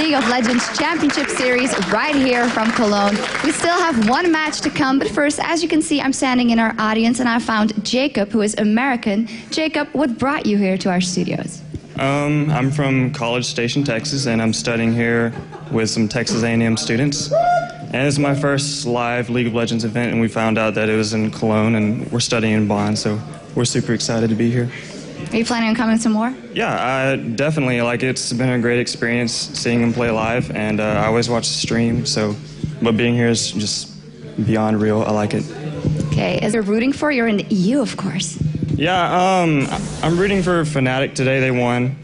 League of Legends Championship Series right here from Cologne. We still have one match to come, but first, as you can see, I'm standing in our audience and I found Jacob, who is American. Jacob, what brought you here to our studios? I'm from College Station, Texas, and I'm studying here with some Texas A&M students. And it's my first live League of Legends event, and we found out that it was in Cologne, and we're studying in Bonn, so we're super excited to be here. Are you planning on coming some more? Yeah, definitely. Like, it's been a great experience seeing them play live, and I always watch the stream, but being here is just beyond real. I like it. Okay, as you're rooting for, you're in the EU, of course. Yeah, I'm rooting for Fnatic today. They won,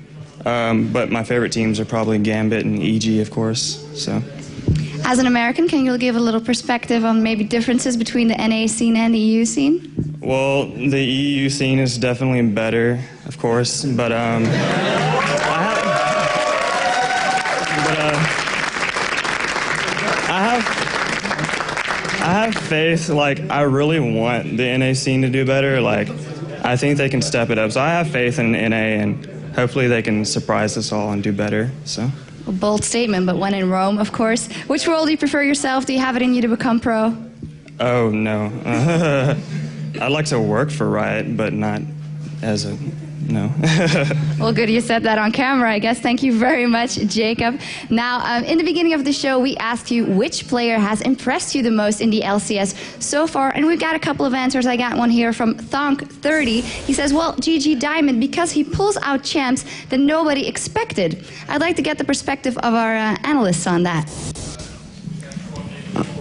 but my favorite teams are probably Gambit and EG, of course. So, as an American, can you give a little perspective on maybe differences between the NA scene and the EU scene? Well, the EU scene is definitely better, of course, but I have faith. Like, I really want the NA scene to do better. Like, I think they can step it up. So I have faith in NA, and hopefully they can surprise us all and do better. So. A bold statement, but when in Rome, of course. Which role do you prefer yourself? Do you have it in you to become pro? Oh, no. I'd like to work for Riot, but not as a... No. Well, good you said that on camera, I guess. Thank you very much, Jacob. Now, in the beginning of the show, we asked you which player has impressed you the most in the LCS so far, and we've got a couple of answers. I got one here from Thonk30. He says, well, GG Diamond, because he pulls out champs that nobody expected. I'd like to get the perspective of our analysts on that.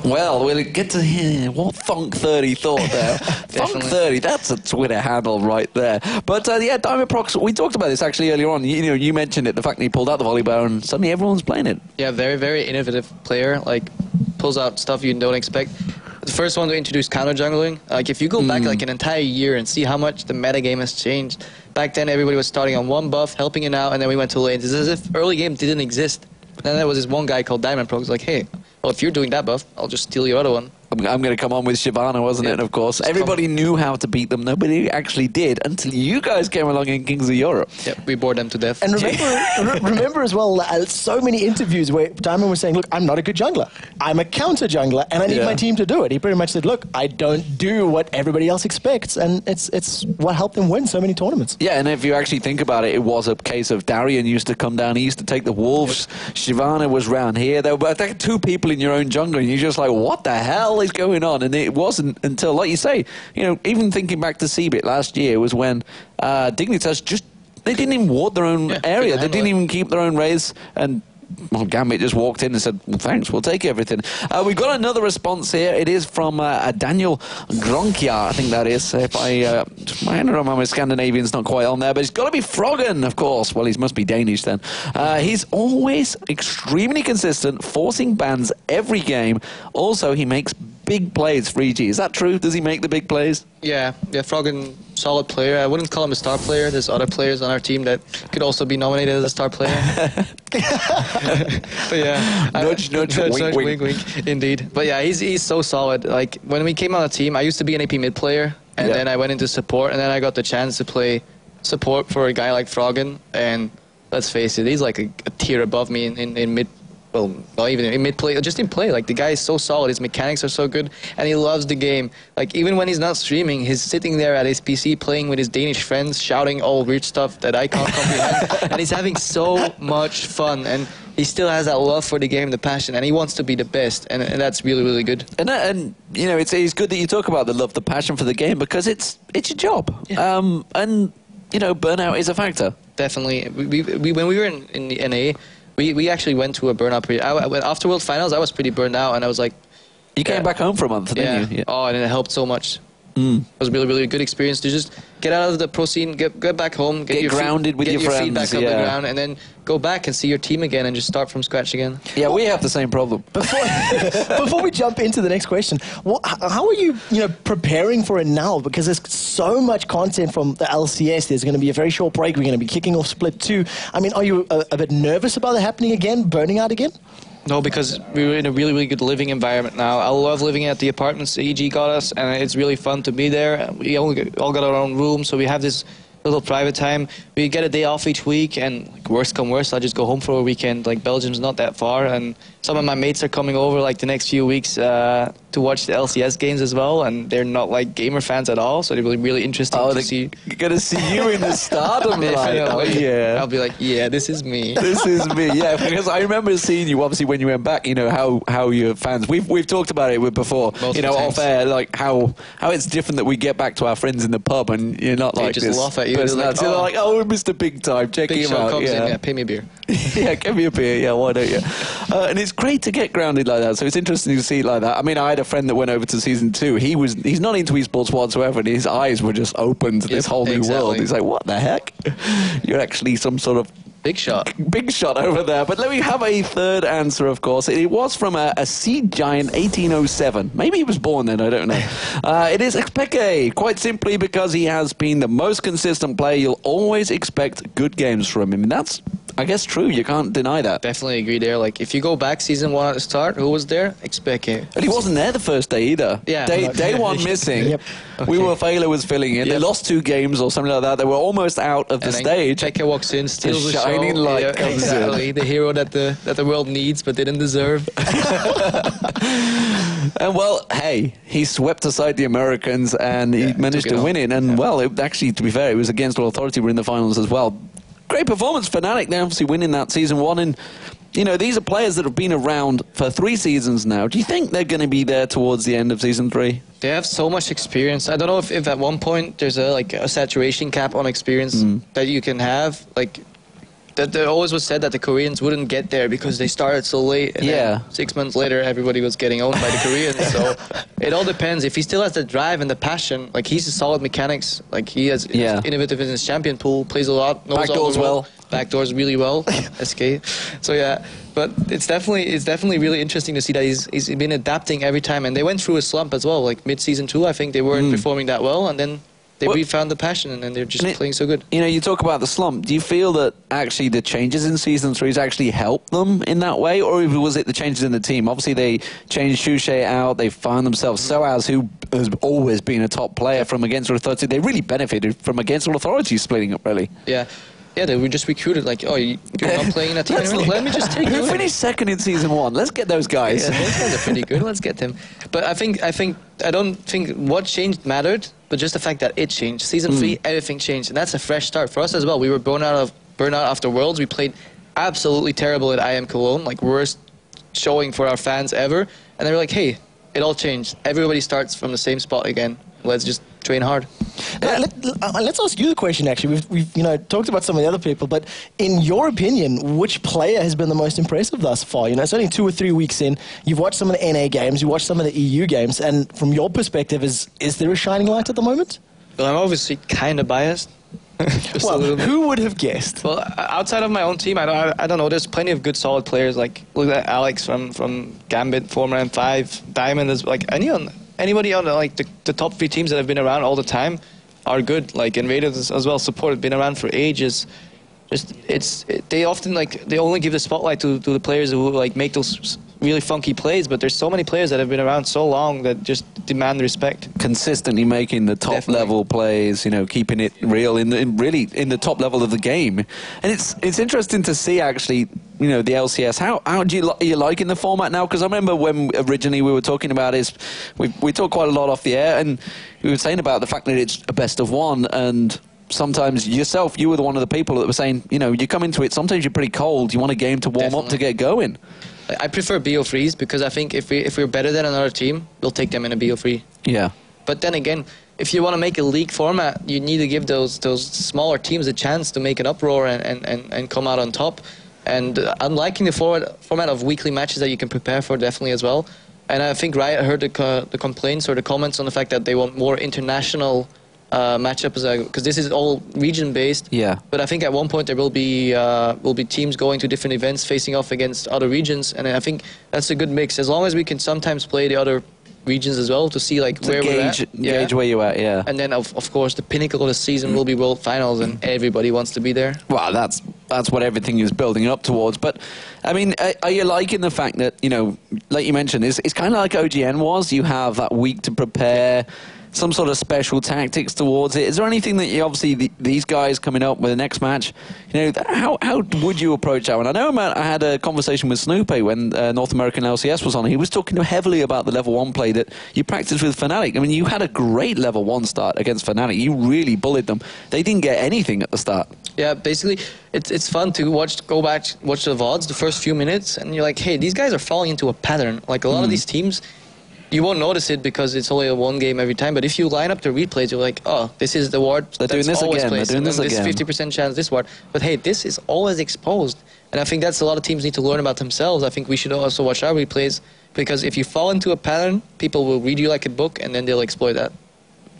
Well, we'll get to hear what Thonk30 thought there. Thonk30, that's a Twitter handle right there. But yeah, Diamond Prox, we talked about this actually earlier on. You know, you mentioned it, the fact that he pulled out the volley bow and suddenly everyone's playing it. Yeah, very, very innovative player. Like, pulls out stuff you don't expect. The first one to introduce counter jungling. Like, if you go back like an entire year and see how much the metagame has changed. Back then, everybody was starting on one buff, helping it out, and then we went to lanes. It's as if early game didn't exist. And then there was this one guy called Diamond Prox, like, hey, well, if you're doing that buff, I'll just steal your other one. I'm going to come on with Shyvana, wasn't it? And of course, everybody knew how to beat them. Nobody actually did until you guys came along in Kings of Europe. Yep, we bored them to death. And remember as well, so many interviews where Diamond was saying, look, I'm not a good jungler. I'm a counter jungler, and I need my team to do it. He pretty much said, look, I don't do what everybody else expects, and it's what helped him win so many tournaments. Yeah, and if you actually think about it, it was a case of Darian used to come down, he used to take the wolves, Shyvana was round here. There were like two people in your own jungle, and you're just like, what the hell is going on? And it wasn't until, like you say, you know, even thinking back to CBIT last year was when Dignitas just, they didn't even ward their own area. They didn't even keep their own raise, and well, Gambit just walked in and said, well, thanks, we'll take everything. We've got another response here. It is from Daniel Gronkia, I think that is. If I don't know, my Scandinavian's not quite on there, but it's got to be Froggen, of course. Well, he must be Danish then. He's always extremely consistent, forcing bans every game. Also, he makes big plays for EG. Is that true? Does he make the big plays? Yeah, Froggen, solid player. I wouldn't call him a star player. There's other players on our team that could also be nominated as a star player. But yeah, nudge, wink, wink, indeed. But yeah, he's so solid. Like, when we came on the team, I used to be an AP mid player, and then I went into support, and then I got the chance to play support for a guy like Froggen, and let's face it, he's like a tier above me in mid. Well, not even in mid-play, just in play. Like, the guy is so solid, his mechanics are so good, and he loves the game. Like, even when he's not streaming, he's sitting there at his PC playing with his Danish friends, shouting all weird stuff that I can't comprehend, and he's having so much fun, and he still has that love for the game, the passion, and he wants to be the best, and that's really, really good. And you know, it's good that you talk about the love, the passion for the game, because it's your job. Yeah. And, you know, burnout is a factor. Definitely. When we were in the NA, we actually went to a burnout period. After World Finals, I was pretty burned out, and I was like... You came back home for a month, didn't you? Yeah. Oh, and it helped so much. It was a really, really good experience to just get out of the pro scene, get back home, get grounded with your friends, feet back up the ground, and then go back and see your team again and just start from scratch again. Yeah, we have the same problem. Before we jump into the next question, how are you preparing for it now? Because there's so much content from the LCS. There's going to be a very short break. We're going to be kicking off Split 2. I mean, are you a bit nervous about it happening again, burning out again? No, because we're in a really, really good living environment now. I love living at the apartments EG got us, and it's really fun to be there. We all got our own room, so we have this little private time. We get a day off each week, and like, worst come worst, I'll just go home for a weekend. Like Belgium's not that far, and some of my mates are coming over like the next few weeks to watch the LCS games as well, and they're not like gamer fans at all, so they're really interesting to see. Gonna see you in the stardom light. Yeah, I'll be like, yeah, this is me. This is me. Yeah, because I remember seeing you obviously when you went back. You know how your fans. We've talked about it before. Multiple times. Off air, like how it's different that we get back to our friends in the pub and you're not they like just this. laugh at you. They're like, oh, Mr. Big Time, check Big him Shot out. comes in, yeah, pay me a beer. Yeah, give me a beer. Yeah, why don't you? And it's great to get grounded like that. So it's interesting to see it like that. I mean, I had a friend that went over to season 2. He's not into esports whatsoever, and his eyes were just open to this whole new world. He's like, what the heck? You're actually some sort of Big shot over there. But let me have a third answer, of course. It was from a Seed Giant 1807. Maybe he was born then, I don't know. It is Expeke, quite simply because he has been the most consistent player. You'll always expect good games from him. And that's, I guess, true. You can't deny that. Definitely agree there. Like, if you go back season 1 at the start, who was there? Expeke. And he wasn't there the first day either. Yeah. Day one missing. Yep. We were Failer was filling in. They lost 2 games or something like that. They were almost out of the stage. Expeke walks in, steals the shining show. light comes exactly. in. The hero that the world needs but didn't deserve. And well, hey, he swept aside the Americans and he managed to win it. And well, actually, to be fair, it was against All Authority. We're in the finals as well. Great performance, Fnatic. They're obviously winning that season 1. And, you know, these are players that have been around for 3 seasons now. Do you think they're going to be there towards the end of season 3? They have so much experience. I don't know if at one point there's a saturation cap on experience that you can have. Like, that there always was said that the Koreans wouldn't get there because they started so late. And then 6 months later, everybody was getting owned by the Koreans. So it all depends. If he still has the drive and the passion, like he's a solid mechanics. Like he has innovative in his champion pool, plays a lot, knows Backdoors well. Backdoors really well. SK. So yeah, but it's definitely really interesting to see that he's been adapting every time. And they went through a slump as well. Like mid season 2, I think they weren't performing that well, and then they refound the passion, and then they're just playing so good. You know, you talk about the slump. Do you feel that actually the changes in Season 3 has actually helped them in that way? Or was it the changes in the team? Obviously, they changed Shushe out. They found themselves Soaz, who has always been a top player from Against All Authority. They really benefited from Against All Authority splitting up, really. Yeah. Yeah, they were just recruited like, oh, you're not playing in a team anymore? Let me just take you. Who finished second in Season 1? Let's get those guys. Yeah, those guys are pretty good. Let's get them. But I don't think what changed mattered, but just the fact that it changed. Season 3, everything changed, and that's a fresh start for us as well. We were burnout after Worlds. We played absolutely terrible at IM Cologne, like worst showing for our fans ever. And they were like, hey, it all changed. Everybody starts from the same spot again. Let's just train hard. Let's ask you the question, actually. We've talked about some of the other people, but in your opinion, which player has been the most impressive thus far? You know, it's only 2 or 3 weeks in. You've watched some of the NA games, you watched some of the EU games, and from your perspective, is there a shining light at the moment? Well, I'm obviously kind of biased. Well, who would have guessed? Well, outside of my own team, I don't know. There's plenty of good, solid players. Like, look at Alex from Gambit, former M5, Diamond. Is like anybody on like the top 3 teams that have been around all the time are good. Like Invaders as well, Support have been around for ages. They often they only give the spotlight to the players who like make those really funky plays, but there's so many players that have been around so long that just demand respect. Consistently making the top level plays, you know, keeping it real really in the top level of the game. And it's interesting to see actually, you know, the LCS. How are you liking the format now? Because I remember when originally we were talking about it, we talked quite a lot off the air, and we were saying about the fact that it's a best of 1, and sometimes you were one of the people that were saying, you know, you come into it, sometimes you're pretty cold. You want a game to warm up to get going. I prefer BO3s because I think if we're better than another team, we'll take them in a BO3. Yeah. But then again, if you want to make a league format, you need to give those smaller teams a chance to make an uproar and come out on top. And I'm liking the format of weekly matches that you can prepare for definitely as well. And I think Riot heard the complaints or the comments on the fact that they want more international matchups because this is all region based. Yeah. But I think at one point there will be teams going to different events facing off against other regions, and I think that's a good mix. As long as we can sometimes play the other regions as well to see like where we're at. Gauge where you're at, yeah. And then of course the pinnacle of the season will be World Finals, and everybody wants to be there. Well, that's what everything is building up towards. But I mean, are you liking the fact that, you know, like you mentioned, it's kind of like OGN was. You have that week to prepare. some sort of special tactics towards it? Is there anything that you, obviously these guys coming up with the next match, you know, how would you approach that one? I know I had a conversation with Snoopy when North American LCS was on. He was talking heavily about the level 1 play that you practiced with Fnatic. I mean, you had a great level 1 start against Fnatic. You really bullied them. They didn't get anything at the start. Yeah, basically, it's fun to go back, watch the VODs, the first few minutes, and you're like, hey, these guys are falling into a pattern. Like, a lot of these teams, you won't notice it because it's only a 1 game every time, but if you line up the replays, you're like, oh, this is the ward They're doing this always again. placed, They're doing this and again. 50% chance this ward. But hey, this is always exposed. And I think that's a lot of teams need to learn about themselves. I think we should also watch our replays, because if you fall into a pattern, people will read you like a book, and then they'll exploit that.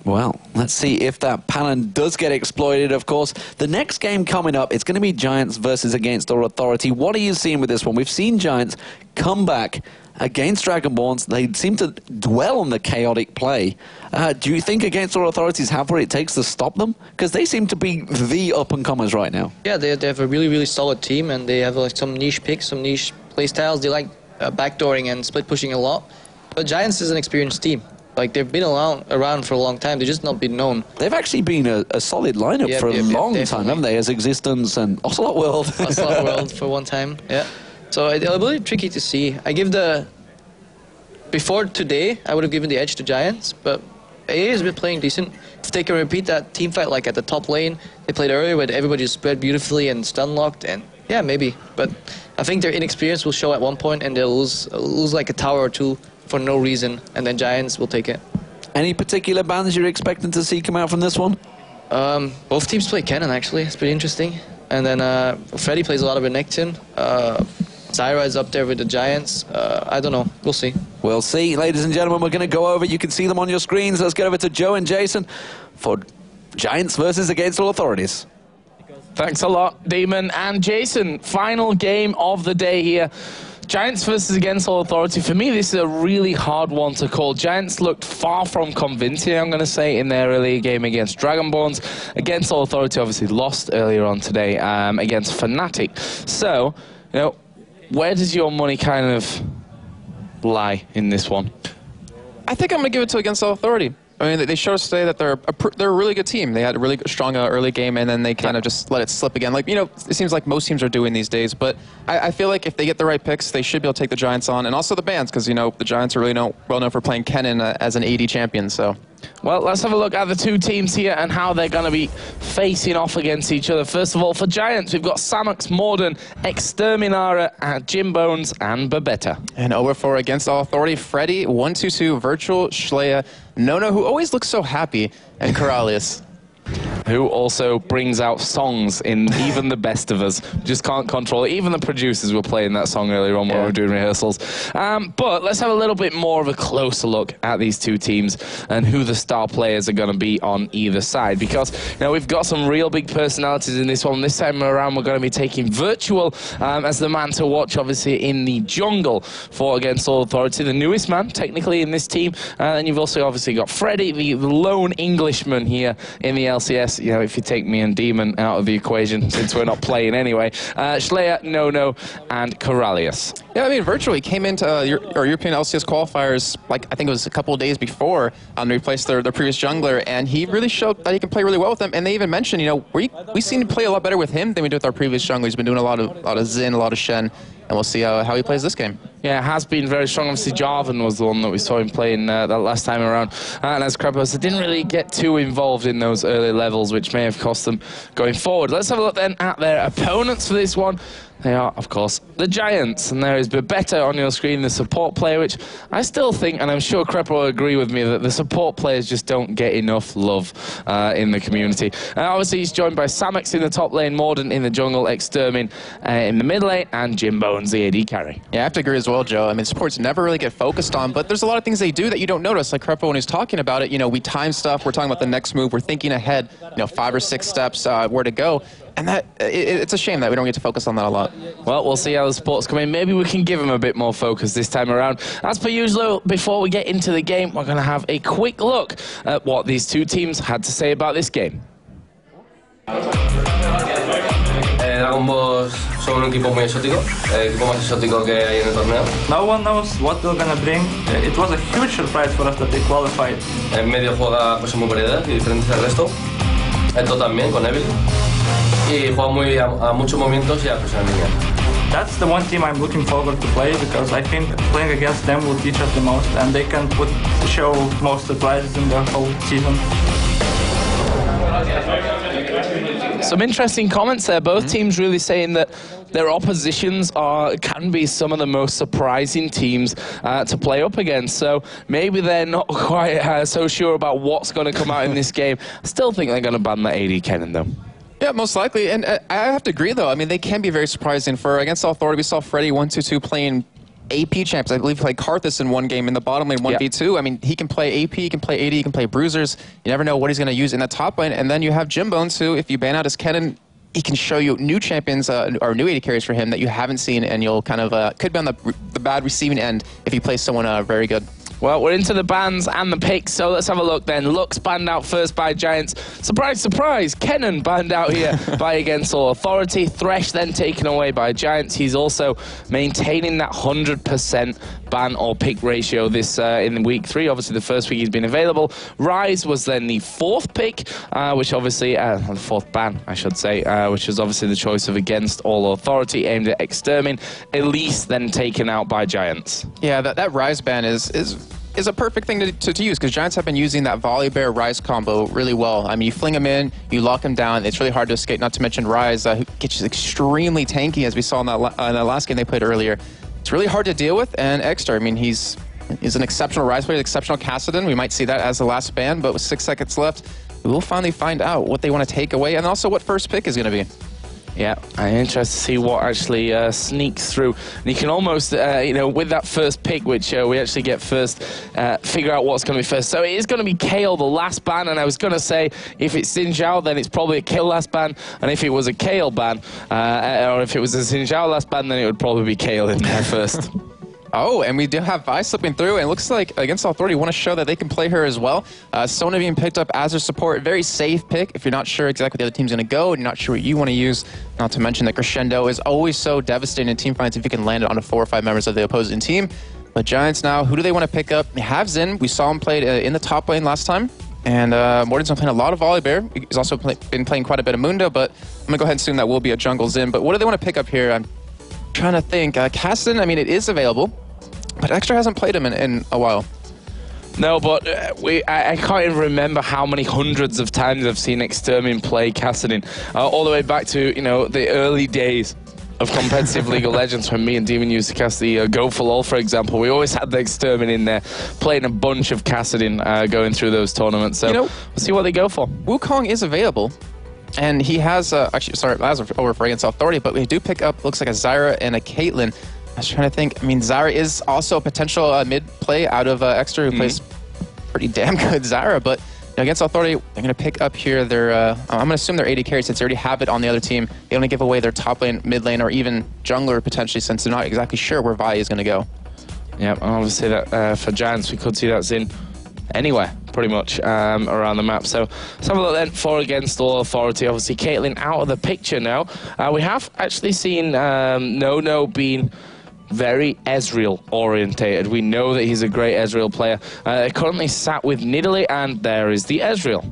Well, let's see if that pattern does get exploited, of course. The next game coming up, it's going to be Giants versus Against All Authority. What are you seeing with this one? We've seen Giants come back against Dragonborns. They seem to dwell on the chaotic play. Do you think Against All Authorities have what it takes to stop them? Because they seem to be the up-and-comers right now. Yeah, they have a really, really solid team, and they have like some niche picks, some niche play styles. They like backdooring and split pushing a lot. But Giants is an experienced team. Like, they've been around for a long time. They've just not been known. They've actually been a solid lineup for a long time, haven't they? As Existence and Ocelot World. Ocelot World for one time, yeah. So it'll be really tricky to see. Before today, I would have given the edge to Giants, but AA has been playing decent. If they can repeat that team fight like at the top lane, they played earlier where everybody just spread beautifully and stun locked, and yeah, maybe. But I think their inexperience will show at one point, and they'll lose like a tower or two for no reason, and then Giants will take it. Any particular bans you're expecting to see come out from this one? Both teams play Kennen, actually. It's pretty interesting. And then Freddy plays a lot of Renekton. Zyra is up there with the Giants. I don't know. We'll see. We'll see. Ladies and gentlemen, we're going to go over. You can see them on your screens. Let's get over to Joe and Jason for Giants versus Against All Authorities. Thanks a lot, Demon and Jason. Final game of the day here. Giants versus Against All Authority. For me, this is a really hard one to call. Giants looked far from convincing, I'm going to say, in their earlier game against Dragonborns. Against All Authority obviously lost earlier on today against Fnatic. So, you know, where does your money kind of lie in this one? I think I'm going to give it to Against All Authority. I mean, they showed us today that they're a really good team. They had a really strong early game, and then they kind of just let it slip again. Like, you know, it seems like most teams are doing these days. But I feel like if they get the right picks, they should be able to take the Giants on, and also the bans, because, you know, the Giants are really well known for playing Kennen as an AD champion. So, well, let's have a look at the two teams here and how they're going to be facing off against each other. First of all, for Giants, we've got Samox, Morden, Exterminara, Jim Bones, and Babetta. And over for Against All Authority, Freddy, 122, Virtual, Schleia, Nono, who always looks so happy, and Corralius. Who also brings out songs in even the best of us. Just can't control it. Even the producers were playing that song earlier on while we were doing rehearsals. But let's have a little bit more of a closer look at these two teams and who the star players are going to be on either side. Because, you know, we've got some real big personalities in this one. This time around, we're going to be taking Virtual as the man to watch, obviously, in the jungle for Against All Authority. The newest man, technically, in this team. And you've also obviously got Freddy, the lone Englishman here in the LCS. You know, if you take me and Demon out of the equation, since we're not playing anyway. Schleia, Nono, and Corralius. Yeah, I mean, Virtually came into our European LCS qualifiers, like, I think it was a couple of days before, to replace their previous jungler, and he really showed that he can play really well with them. And they even mentioned, you know, we seem to play a lot better with him than we do with our previous jungler. He's been doing a lot of Xin, a lot of Shen, and we'll see how he plays this game. Yeah, it has been very strong. Obviously, Jarvan was the one that we saw him playing that last time around. And as Krepos, didn't really get too involved in those early levels, which may have cost them going forward. Let's have a look then at their opponents for this one. They are, of course, the Giants. And there is Babetta on your screen, the support player, which I still think, and I'm sure Krepo will agree with me, that the support players just don't get enough love in the community. Obviously, he's joined by Samox in the top lane, Morden in the jungle, Extermin in the mid lane, and Jim Bones, the AD carry. Yeah, I have to agree as well, Joe. I mean, supports never really get focused on, but there's a lot of things they do that you don't notice. Like Krepo, when he's talking about it, you know, we time stuff, we're talking about the next move, we're thinking ahead, you know, 5 or 6 steps where to go. And that it's a shame that we don't get to focus on that a lot. Well, we'll see how the supports come in. Maybe we can give them a bit more focus this time around. As per usual, before we get into the game, we're going to have a quick look at what these two teams had to say about this game. Éramos son un equipo muy exótico, el equipo más exótico que hay en el torneo. No one knows what they're gonna bring. It was a huge surprise for us that they qualified. En medio juega cosas muy variadas y diferentes al resto. Esto también con Evil. Y juega a muchos movimientos y a presión en línea. That's the one team I'm looking forward to play because I think playing against them will teach us the most, and they can show most surprises in the whole season. Some interesting comments there. Both teams really saying that their oppositions can be some of the most surprising teams to play up against. So maybe they're not quite so sure about what's going to come out in this game. Still think they're going to ban the AD Kennen though. Yeah, most likely. And I have to agree, though. I mean, they can be very surprising. For against Authority, we saw Freddy122 playing AP champs. I believe he played Karthus in one game in the bottom lane 1v2. I mean, he can play AP, he can play AD, he can play Bruisers. You never know what he's going to use in the top lane. And then you have Jimbones, who, if you ban out his Kennen, he can show you new champions or new AD carries for him that you haven't seen, and you'll kind of could be on the bad receiving end if you play someone very good. Well, we're into the bans and the picks, so let's have a look then. Lux banned out first by Giants. Surprise, surprise, Kennen banned out here by Against All Authority. Thresh then taken away by Giants. He's also maintaining that 100% ban or pick ratio this in week 3. Obviously, the first week he's been available. Rise was then the 4th pick, which obviously, the 4th ban, I should say, which was obviously the choice of Against All Authority aimed at Extermin. Elise then taken out by Giants. Yeah, that Rise ban is a perfect thing to use, because Giants have been using that Volibear Rise combo really well. I mean, you fling him in, you lock him down, it's really hard to escape, not to mention Rise, who gets extremely tanky, as we saw in that last game they played earlier. It's really hard to deal with, and Exter, I mean, he's an exceptional Rise player, exceptional Kassadin. We might see that as the last ban, but with 6 seconds left, we will finally find out what they want to take away, and also what first pick is going to be. Yeah, I'm interested to see what actually sneaks through. And you can almost, you know, with that first pick, which we actually get first, figure out what's going to be first. So it is going to be Kale, the last ban, and I was going to say, if it's Xin Zhao, then it's probably a Kale last ban, and if it was a Kale ban, or if it was a Xin Zhao last ban, then it would probably be Kale in there first. Oh, and we do have Vi slipping through, and it looks like Against Authority want to show that they can play her as well. Sona being picked up as their support, very safe pick if you're not sure exactly where the other team's going to go and you're not sure what you want to use. Not to mention that Crescendo is always so devastating in team fights if you can land it on 4 or 5 members of the opposing team. But Giants now, who do they want to pick up? They have Xin. We saw him play in the top lane last time. And Morden's been playing a lot of Volibear. He's also been playing quite a bit of Mundo, but I'm going to go ahead and assume that will be a jungle Xin. But what do they want to pick up here? I'm trying to think. Kassadin, I mean, it is available. But Extra hasn't played him in a while. No, but I can't even remember how many hundreds of times I've seen Extermin play Kassadin. All the way back to, you know, the early days of competitive League of Legends when me and Demon used to cast the Go for LOL, for example. We always had the Extermin in there, playing a bunch of Kassadin going through those tournaments. So, you know, we'll see what they go for. Wukong is available. And he has, actually, sorry, that was over for Against Authority, but we do pick up, looks like a Zyra and a Caitlyn. I was trying to think. I mean, Zyra is also a potential mid play out of Extra, who plays pretty damn good Zyra. But you know, Against Authority, they're going to pick up here their. I'm going to assume their AD carry, since they already have it on the other team. They only give away their top lane, mid lane, or even jungler potentially, since they're not exactly sure where Vi is going to go. Yeah, and obviously that for Giants, we could see that Xin anywhere, pretty much, around the map. So let's have a look then for Against All Authority. Obviously, Caitlyn out of the picture now. We have actually seen No being very Ezreal orientated. We know that he's a great Ezreal player. Currently sat with Nidalee, and there is the Ezreal.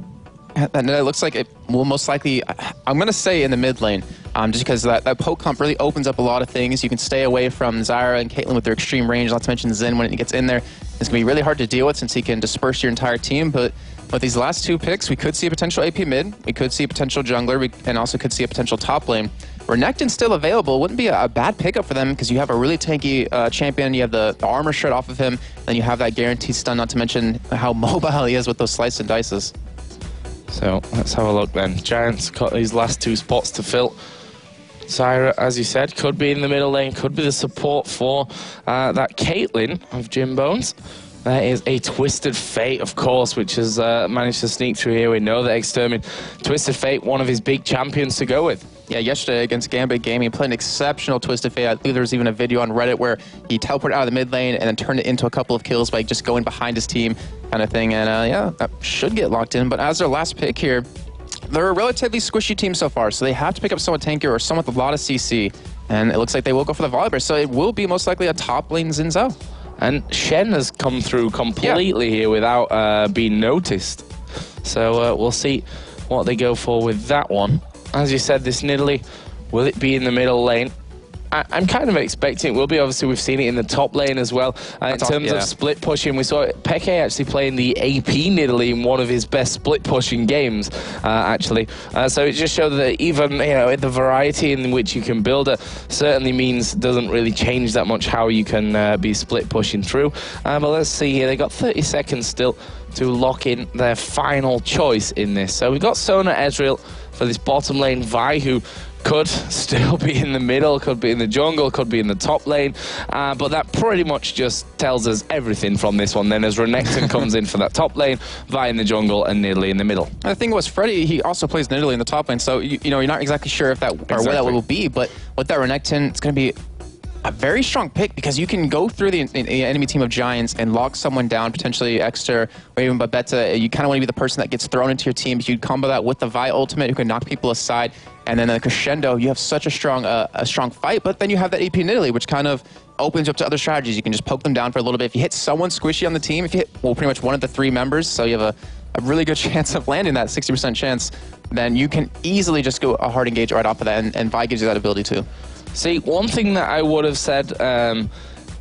And it looks like it will most likely, I'm going to say in the mid lane, just because that poke comp really opens up a lot of things. You can stay away from Zyra and Caitlyn with their extreme range, not to mention Xin when it gets in there. It's going to be really hard to deal with since he can disperse your entire team, but with these last 2 picks, we could see a potential AP mid, we could see a potential jungler, and also could see a potential top lane. Renekton's still available. Wouldn't be a bad pickup for them because you have a really tanky champion. You have the armor shred off of him. Then you have that guaranteed stun, not to mention how mobile he is with those slice and dices. So let's have a look then. Giants got these last 2 spots to fill. Zyra, as you said, could be in the middle lane, could be the support for that Caitlyn of Jimbones. There is a Twisted Fate, of course, which has managed to sneak through here. We know that Extermin, Twisted Fate, one of his big champions to go with. Yeah, yesterday against Gambit Gaming, he played an exceptional Twisted Fate. I believe there was even a video on Reddit where he teleported out of the mid lane and then turned it into a couple of kills by just going behind his team kind of thing. And yeah, that should get locked in. But as their last pick here, they're a relatively squishy team so far, so they have to pick up someone tankier or someone with a lot of CC. And it looks like they will go for the Volibear, so it will be most likely a top lane Xin Zhao. And Shen has come through completely here without being noticed. So we'll see what they go for with that one. As you said, this Nidalee, will it be in the middle lane? I'm kind of expecting it will be. Obviously, we've seen it in the top lane as well. In terms of split pushing, we saw Peke actually playing the AP Nidalee in one of his best split pushing games, actually. So it just showed that even the variety in which you can build it certainly doesn't really change that much how you can be split pushing through. But let's see here. They got 30 seconds still to lock in their final choice in this. So we've got Sona Ezreal for this bottom lane, Vi, who could still be in the middle, could be in the jungle, could be in the top lane, but that pretty much just tells us everything from this one then, as Renekton comes in for that top lane, Vi in the jungle, and Nidalee in the middle. I think it was Freddy, he also plays Nidalee in the top lane, so you're not exactly sure if that or where that will be, but with that Renekton, it's going to be a very strong pick because you can go through the enemy team of Giants and lock someone down, potentially Exter or even Babetta. You kind of want to be the person that gets thrown into your team. You combo that with the Vi ultimate who can knock people aside, and then in the crescendo, you have such a strong fight, but then you have that AP Nidalee, which kind of opens you up to other strategies. You can just poke them down for a little bit. If you hit someone squishy on the team, if you hit, well, pretty much one of the 3 members, so you have a really good chance of landing that 60% chance, then you can easily just go a hard engage right off of that, and Vi gives you that ability too. See, one thing that I would have said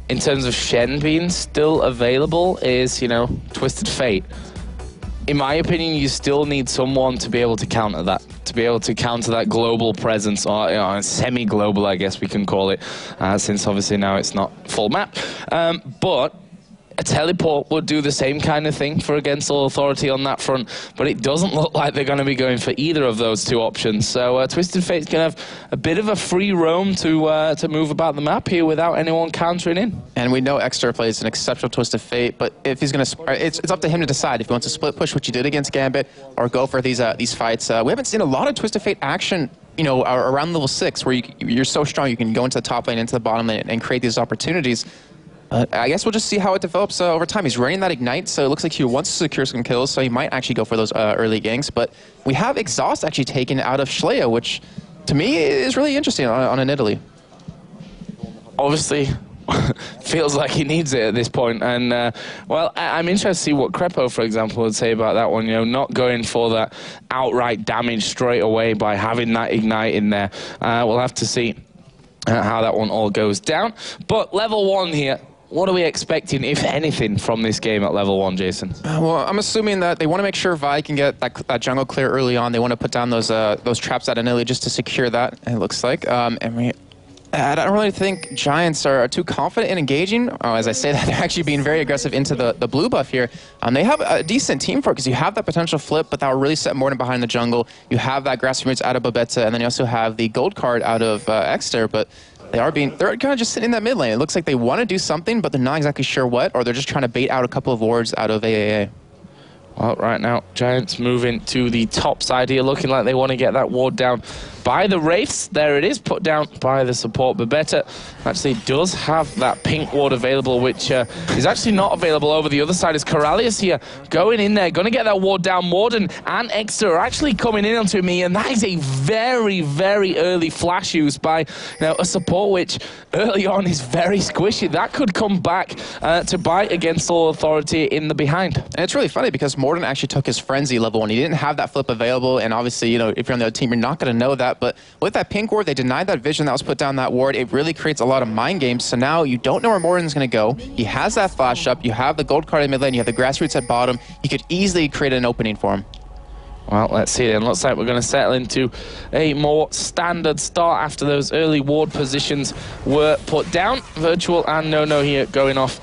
in terms of Shen being still available is, Twisted Fate. In my opinion, you still need someone to be able to counter that, global presence, or semi-global, I guess we can call it, since obviously now it's not full map. But a teleport would do the same kind of thing for Gensel Authority on that front, but it doesn't look like they're going to be going for either of those 2 options. So Twisted Fate's going to have a bit of a free roam to move about the map here without anyone countering in. And we know Exter plays an exceptional Twisted Fate, but if he's going to, it's up to him to decide if he wants to split push, which he did against Gambit, or go for these fights. We haven't seen a lot of Twisted Fate action, around level 6, where you're so strong you can go into the top lane, into the bottom lane, and create these opportunities. I guess we'll just see how it develops over time. He's running that Ignite, so it looks like he wants to secure some kills, so he might actually go for those early ganks. But we have Exhaust actually taken out of Schleia, which to me is really interesting on a Nidalee. Obviously, feels like he needs it at this point. And, well, I'm interested to see what Crepo, for example, would say about that one. Not going for that outright damage straight away by having that Ignite in there. We'll have to see how that one all goes down. But level 1 here. What are we expecting, if anything, from this game at level 1, Jason? Well, I'm assuming that they want to make sure Vi can get that jungle clear early on. They want to put down those traps at Nidalee just to secure that, it looks like. I don't really think Giants are too confident in engaging. As I say that, they're actually being very aggressive into the blue buff here. They have a decent team for it because you have that potential flip, but that will really set Morden behind the jungle. You have that Grassy Roots out of Babetta, and then you also have the gold card out of Exter, but they're kind of just sitting in that mid lane. It looks like they want to do something, but they're not exactly sure what, or they're just trying to bait out a couple of wards out of AAA. Well, right now, Giants moving to the top side here, looking like they want to get that ward down by the Wraiths. There it is, put down by the support. Babetta actually does have that pink ward available, which is actually not available over the other side. Is Corralius here going in there, going to get that ward down. Morden and Exter are actually coming in onto me, and that is a very, very early flash use by a support which early on is very squishy. That could come back to bite against Soul Authority in the behind. And it's really funny because Morden actually took his Frenzy level 1. He didn't have that flip available, and obviously, if you're on the other team, you're not going to know that. But with that pink ward, they denied that vision that was put down that ward. It really creates a lot of mind games. So now you don't know where Morden's going to go. He has that flash up. You have the gold card in mid lane. You have the Grassroots at bottom. You could easily create an opening for him. Well, let's see then. Looks like we're going to settle into a more standard start after those early ward positions were put down. Virtual and No here going off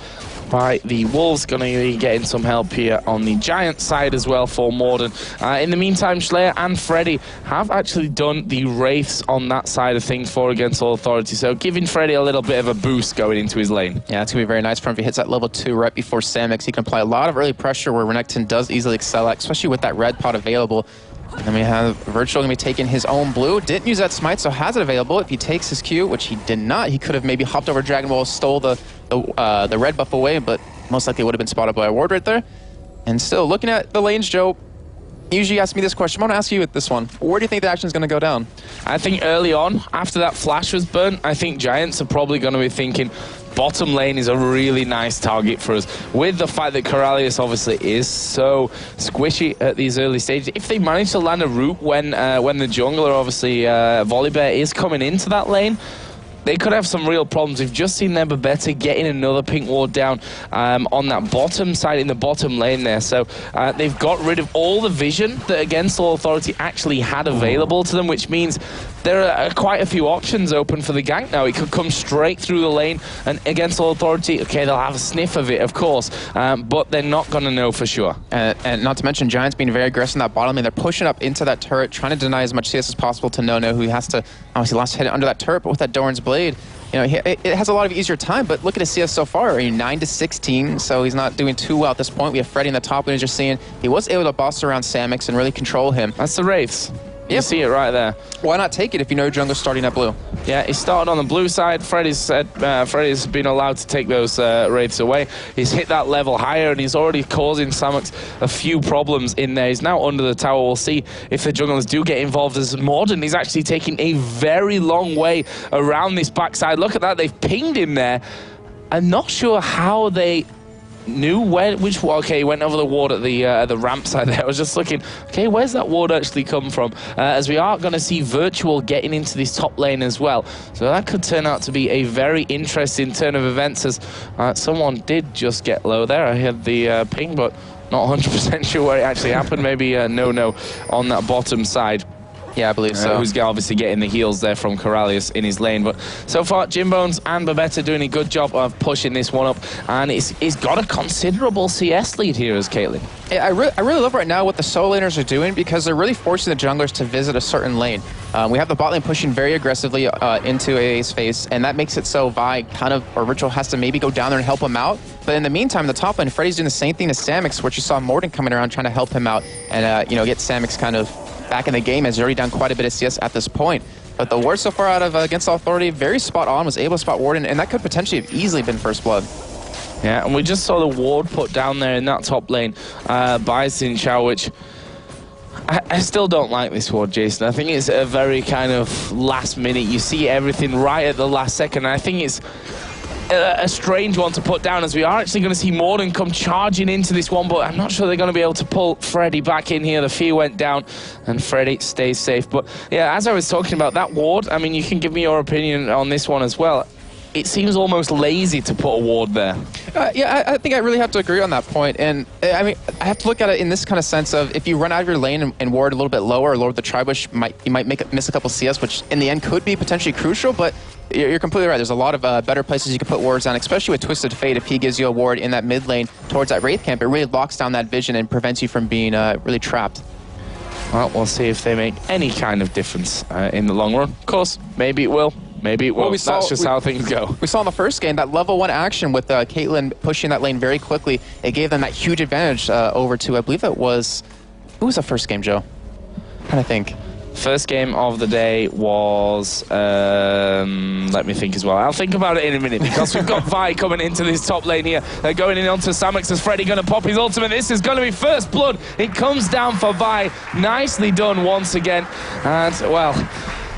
by the Wolves. Going to be getting some help here on the Giant side as well for Morden. In the meantime, Schleia and Freddy have actually done the Wraiths on that side of things for against All Authority, so giving Freddy a little bit of a boost going into his lane. Yeah, it's going to be very nice for him if he hits that level 2 right before Samix. He can apply a lot of early pressure where Renekton does easily excel at, especially with that red pot available. And then we have Virtual going to be taking his own blue. Didn't use that smite, so has it available. If he takes his Q, which he did not, he could have maybe hopped over Dragon Ball, stole the red buff away, but most likely would have been spotted by a ward right there. And still, looking at the lanes, Joe, usually ask me this question. I'm going to ask you with this one. Where do you think the action is going to go down? I think early on, after that flash was burnt, I think Giants are probably going to be thinking bottom lane is a really nice target for us. With the fact that Corralius obviously is so squishy at these early stages, if they manage to land a root when the jungler, obviously Volibear, is coming into that lane, they could have some real problems. We've just seen them better getting another pink ward down on that bottom side in the bottom lane there. So they've got rid of all the vision that Against All Authority actually had available to them, which means there are quite a few options open for the gank now. It could come straight through the lane, and Against All Authority, okay, they'll have a sniff of it, of course, but they're not going to know for sure. And not to mention, Giants being very aggressive in that bottom lane. They're pushing up into that turret, trying to deny as much CS as possible to No, who has to obviously last hit it under that turret, but with that Doran's Blade, you know, it has a lot of easier time, but look at his CS so far. 9-16, so he's not doing too well at this point. We have Freddy in the top lane, as you're seeing. He was able to boss around Samix and really control him. That's the Wraiths. You see it right there. Why not take it if you know your jungler's starting at blue? Yeah, he started on the blue side. Freddy's been allowed to take those Wraiths away. He's hit that level higher, and he's already causing Samux a few problems in there. He's now under the tower. We'll see if the junglers do get involved, as Morden is actually taking a very long way around this backside. Look at that. They've pinged him there. I'm not sure how they knew which ward. Okay, he went over the ward at the ramp side there. I was just looking, okay, where's that ward actually come from? As we are going to see Virtual getting into this top lane as well. So that could turn out to be a very interesting turn of events, as someone did just get low there. I had the ping, but not 100% sure where it actually happened. Maybe no on that bottom side. Yeah, I believe so. Who's obviously getting the heals there from Corralius in his lane. But so far, Jimbones and Babetta doing a good job of pushing this one up. And he's got a considerable CS lead here as Caitlyn. Yeah, I really love right now what the solo laners are doing, because they're really forcing the junglers to visit a certain lane. We have the bot lane pushing very aggressively into AA's face, and that makes it so Vi or Ritual has to maybe go down there and help him out. But in the meantime, in the top lane, Freddy's doing the same thing to Samix, which you saw Morden coming around trying to help him out and get Samix kind of back in the game, as he's already done quite a bit of CS at this point. But the ward so far out of Against All Authority, very spot on, was able to spot Warden, and that could potentially have easily been first blood. Yeah, and we just saw the ward put down there in that top lane by Xin Chao, which I still don't like this ward, Jason. I think it's a very kind of last minute. You see everything right at the last second. And I think it's a strange one to put down, as we are actually going to see Morden come charging into this one, but I'm not sure they're going to be able to pull Freddy back in here. The fear went down and Freddy stays safe. But yeah, as I was talking about that ward, I mean, you can give me your opinion on this one as well. It seems almost lazy to put a ward there. Yeah, I think I really have to agree on that point. And I mean, I have to look at it in this kind of sense of, if you run out of your lane and ward a little bit lower or lower the Tribush, you might miss a couple CS, which in the end could be potentially crucial. But you're completely right. There's a lot of better places you can put wards down, especially with Twisted Fate. If he gives you a ward in that mid lane towards that Wraith camp, it really locks down that vision and prevents you from being really trapped. Well, we'll see if they make any kind of difference in the long run. Of course, maybe it will. Maybe it won't. Well, that's just how things go. We saw in the first game that level 1 action with Caitlyn pushing that lane very quickly. It gave them that huge advantage over to, I believe it was... Who was the first game, Joe? I'm trying to think. First game of the day was... let me think as well. I'll think about it in a minute, because we've got Vi coming into this top lane here. They're going in onto Samix as Freddy going to pop his ultimate. This is going to be first blood. It comes down for Vi. Nicely done once again. And, well...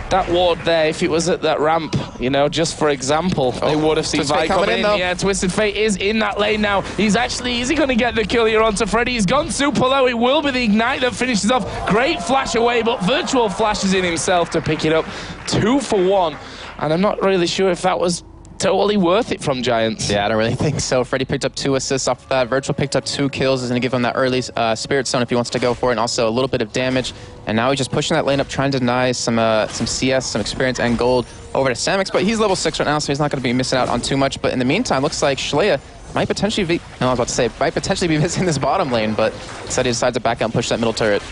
that ward there, if it was at that ramp, you know, just for example, they would have seen Vi coming in. Yeah, Twisted Fate is in that lane now. Is he going to get the kill here onto Freddy? He's gone super low. It will be the Ignite that finishes off. Great flash away, but Virtual flashes in himself to pick it up. 2 for 1. And I'm not really sure if that was totally worth it from Giants. Yeah, I don't really think so. Freddy picked up 2 assists off that. Virtual picked up 2 kills. Is going to give him that early Spirit Stone if he wants to go for it, and also a little bit of damage. And now he's just pushing that lane up, trying to deny some CS, some experience, and gold over to Samix. But he's level 6 right now, so he's not going to be missing out on too much. But in the meantime, looks like Shleya might potentially be... No, I was about to say, might potentially be missing this bottom lane, but instead he decides to back out and push that middle turret.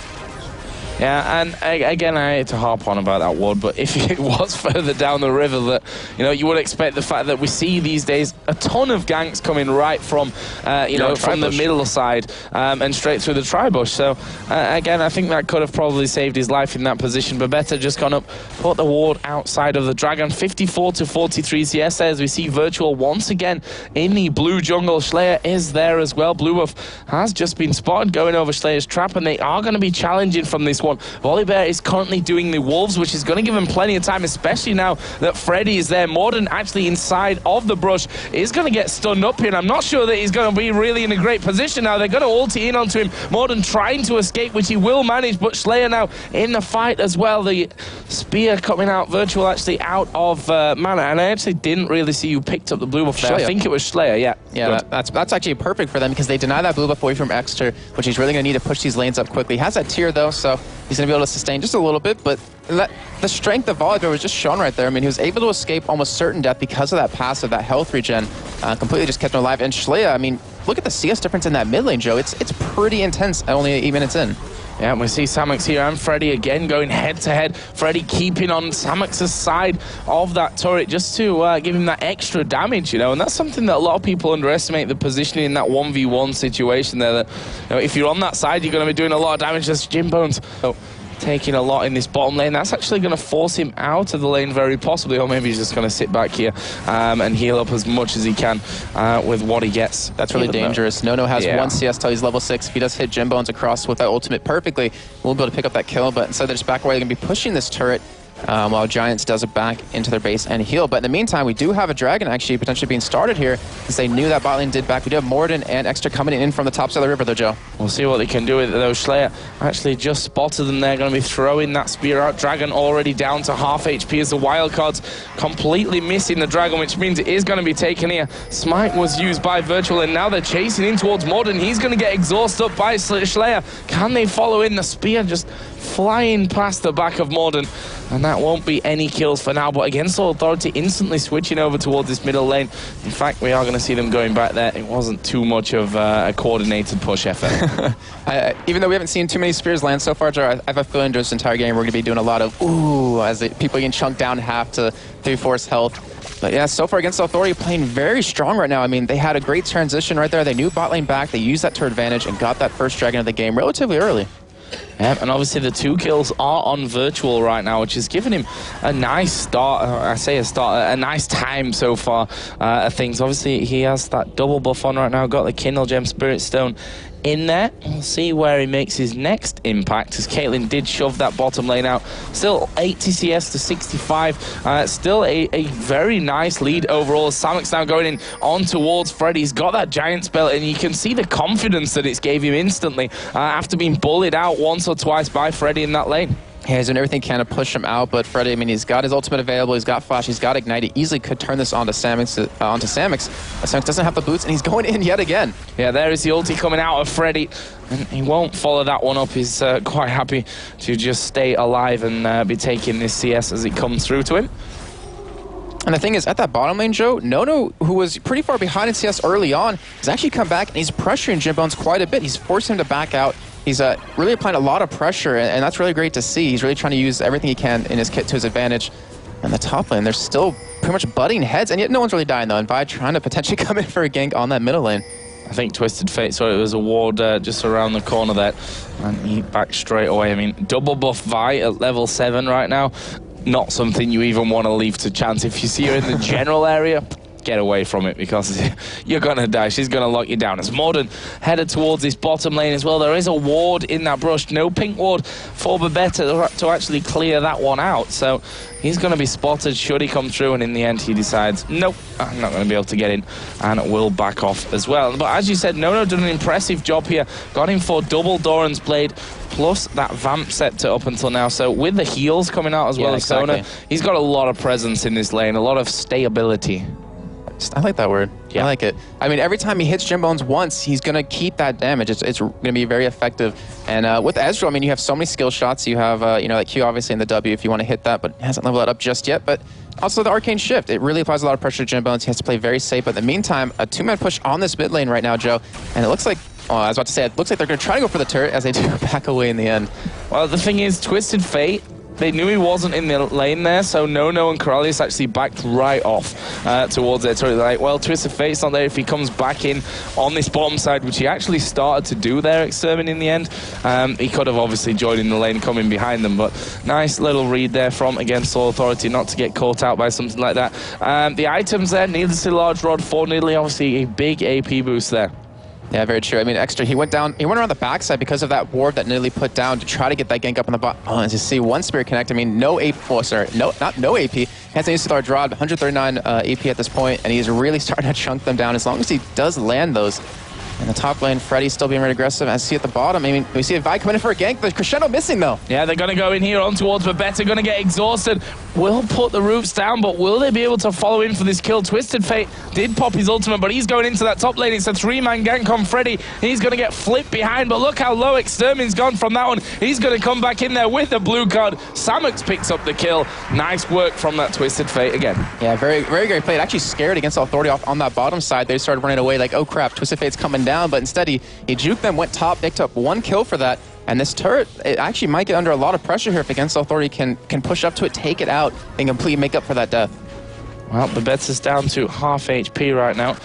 Yeah, and again, I hate to harp on about that ward, but if it was further down the river, that you would expect the fact that we see these days a ton of ganks coming right from from the middle side and straight through the tri-bush. So again, I think that could have probably saved his life in that position. But better just gone up, put the ward outside of the Dragon. 54 to 43 CS there, as we see Virtual once again in the blue jungle. Slayer is there as well. Blue Buff has just been spotted going over Slayer's trap, and they are going to be challenging from this one. Volibear is currently doing the Wolves, which is going to give him plenty of time, especially now that Freddy is there. Morden actually inside of the brush is going to get stunned up here, and I'm not sure that he's going to be really in a great position now. They're going to ulti in onto him. Morden trying to escape, which he will manage, but Slayer now in the fight as well. The spear coming out, Virtual actually out of mana, and I actually didn't really see who picked up the blue buff there. I think it was Slayer, yeah. Yeah, that's actually perfect for them because they deny that blue buff away from Exeter, which he's really going to need to push these lanes up quickly. He has that tier though, so he's going to be able to sustain just a little bit, but the strength of Volibear was just shown right there. I mean, he was able to escape almost certain death because of that passive, that health regen, completely just kept him alive. And Shlea, I mean, look at the CS difference in that mid lane, Joe. It's pretty intense only 8 minutes in. Yeah, we see Samux here and Freddy again going head-to-head. Freddy keeping on Samux's side of that turret just to give him that extra damage, and that's something that a lot of people underestimate, the positioning in that 1v1 situation there. That if you're on that side, you're going to be doing a lot of damage. That's Jimbones taking a lot in this bottom lane. That's actually going to force him out of the lane very possibly, or maybe he's just going to sit back here and heal up as much as he can with what he gets. That's really dangerous. Nono has 1 CS till he's level 6. If he does hit Jimbones across with that ultimate perfectly, we'll be able to pick up that kill, but instead they're just back away. They're going to be pushing this turret while Giants does it back into their base and heal. But in the meantime, we do have a Dragon actually potentially being started here, since they knew that bot lane did back. We do have Morden and Extra coming in from the top side of the river though, Joe. We'll see what they can do with it though. Slayer actually just spotted them there, going to be throwing that spear out. Dragon already down to half HP as the wildcards completely missing the Dragon, which means it is going to be taken here. Smite was used by Virtual, and now they're chasing in towards Morden. He's going to get exhausted up by Slayer. Can they follow in? The spear just flying past the back of Morden, and that won't be any kills for now. But Against All Authority instantly switching over towards this middle lane. In fact, we are going to see them going back there. It wasn't too much of a coordinated push effort. Even though we haven't seen too many spears land so far, Joe, I have a feeling this entire game we're going to be doing a lot of ooh as people getting chunked down half to 3/4 health. But yeah, so far Against Authority playing very strong right now. I mean, they had a great transition right there. They knew bot lane back. They used that to advantage and got that first Dragon of the game relatively early. Yeah, and obviously the 2 kills are on Virtual right now, which has given him a nice start. A nice time so far of things. Obviously, he has that double buff on right now. Got the Kindle Gem Spirit Stone in there. We'll see where he makes his next impact, as Caitlyn did shove that bottom lane out. Still 80 CS to 65. Still a very nice lead overall. Samux now going in on towards Freddy. He's got that giant spell, and you can see the confidence that it's gave him instantly after being bullied out once or twice by Freddy in that lane. Yeah, he's doing everything he can to push him out, but Freddy, I mean, he's got his ultimate available, he's got Flash, he's got Ignite. He easily could turn this onto Samux. Samux doesn't have the boots, and he's going in yet again. Yeah, there is the ulti coming out of Freddy, and he won't follow that one up. He's quite happy to just stay alive and be taking this CS as it comes through to him. And the thing is, at that bottom lane, Joe, Nono, who was pretty far behind in CS early on, has actually come back, and he's pressuring Jimbones quite a bit. He's forced him to back out. He's really applying a lot of pressure, and that's really great to see. He's really trying to use everything he can in his kit to his advantage. And the top lane, they're still pretty much butting heads, and yet no one's really dying, though. And Vi trying to potentially come in for a gank on that middle lane. I think Twisted Fate, so it was a ward just around the corner there, and he back straight away. I mean, double buff Vi at level 7 right now. Not something you even want to leave to chance. If you see her in the general area, get away from it, because you're going to die. She's going to lock you down. As Morden headed towards this bottom lane as well, there is a ward in that brush. No pink ward for Babetta to actually clear that one out. So he's going to be spotted should he come through, and in the end he decides, nope, I'm not going to be able to get in, and will back off as well. But as you said, Nono did an impressive job here. Got him for double Doran's Blade, plus that Vamp Scepter up until now. So with the heals coming out as well as Sona, he's got a lot of presence in this lane, a lot of stayability. I like that word. Yeah. I like it. I mean, every time he hits Jimbones once, he's going to keep that damage. It's going to be very effective. And with Ezreal, I mean, you have so many skill shots. You have, like Q obviously in the W if you want to hit that, but he hasn't leveled that up just yet. But also the Arcane Shift. It really applies a lot of pressure to Jimbones. He has to play very safe. But in the meantime, a 2-man push on this mid lane right now, Joe. And it looks like Oh, I was about to say, it looks like they're going to try to go for the turret as they do back away in the end. Well, the thing is, Twisted Fate, they knew he wasn't in the lane there, so Nono and Corralius actually backed right off towards their turret. They're like, well, Twisted Fate's not there. If he comes back in on this bottom side, which he actually started to do there, Extermin in the end, he could have obviously joined in the lane coming behind them, but nice little read there from Against All Authority not to get caught out by something like that. The items there, needlessly large rod for Nidalee, obviously a big AP boost there. Yeah, very true. I mean, extra, he went around the backside because of that ward that Nidalee put down to try to get that gank up on the bot. Oh, as you see, one Spirit Connect, I mean, no AP, oh, sorry, not no AP. He has an AC large rod, 139 AP at this point, and he's really starting to chunk them down as long as he does land those. In the top lane, Freddy's still being very aggressive. As you see at the bottom, I mean, we see a Vi coming in for a gank, but Crescendo missing, though. Yeah, they're going to go in here on towards Babetta, going to get exhausted. Will put the roofs down, but will they be able to follow in for this kill? Twisted Fate did pop his ultimate, but he's going into that top lane. It's a 3-man gank on Freddy. He's going to get flipped behind, but look how low Extermin's gone from that one. He's going to come back in there with a blue card. Samuks picks up the kill. Nice work from that Twisted Fate again. Yeah, very, very great play. It actually scared Against Authority off on that bottom side. They started running away like, oh crap, Twisted Fate's coming down, but instead he juked them, went top, picked up one kill for that. And this turret, it actually might get under a lot of pressure here if Against Authority can push up to it, take it out, and completely make up for that death. Well, Babetta's down to half HP right now.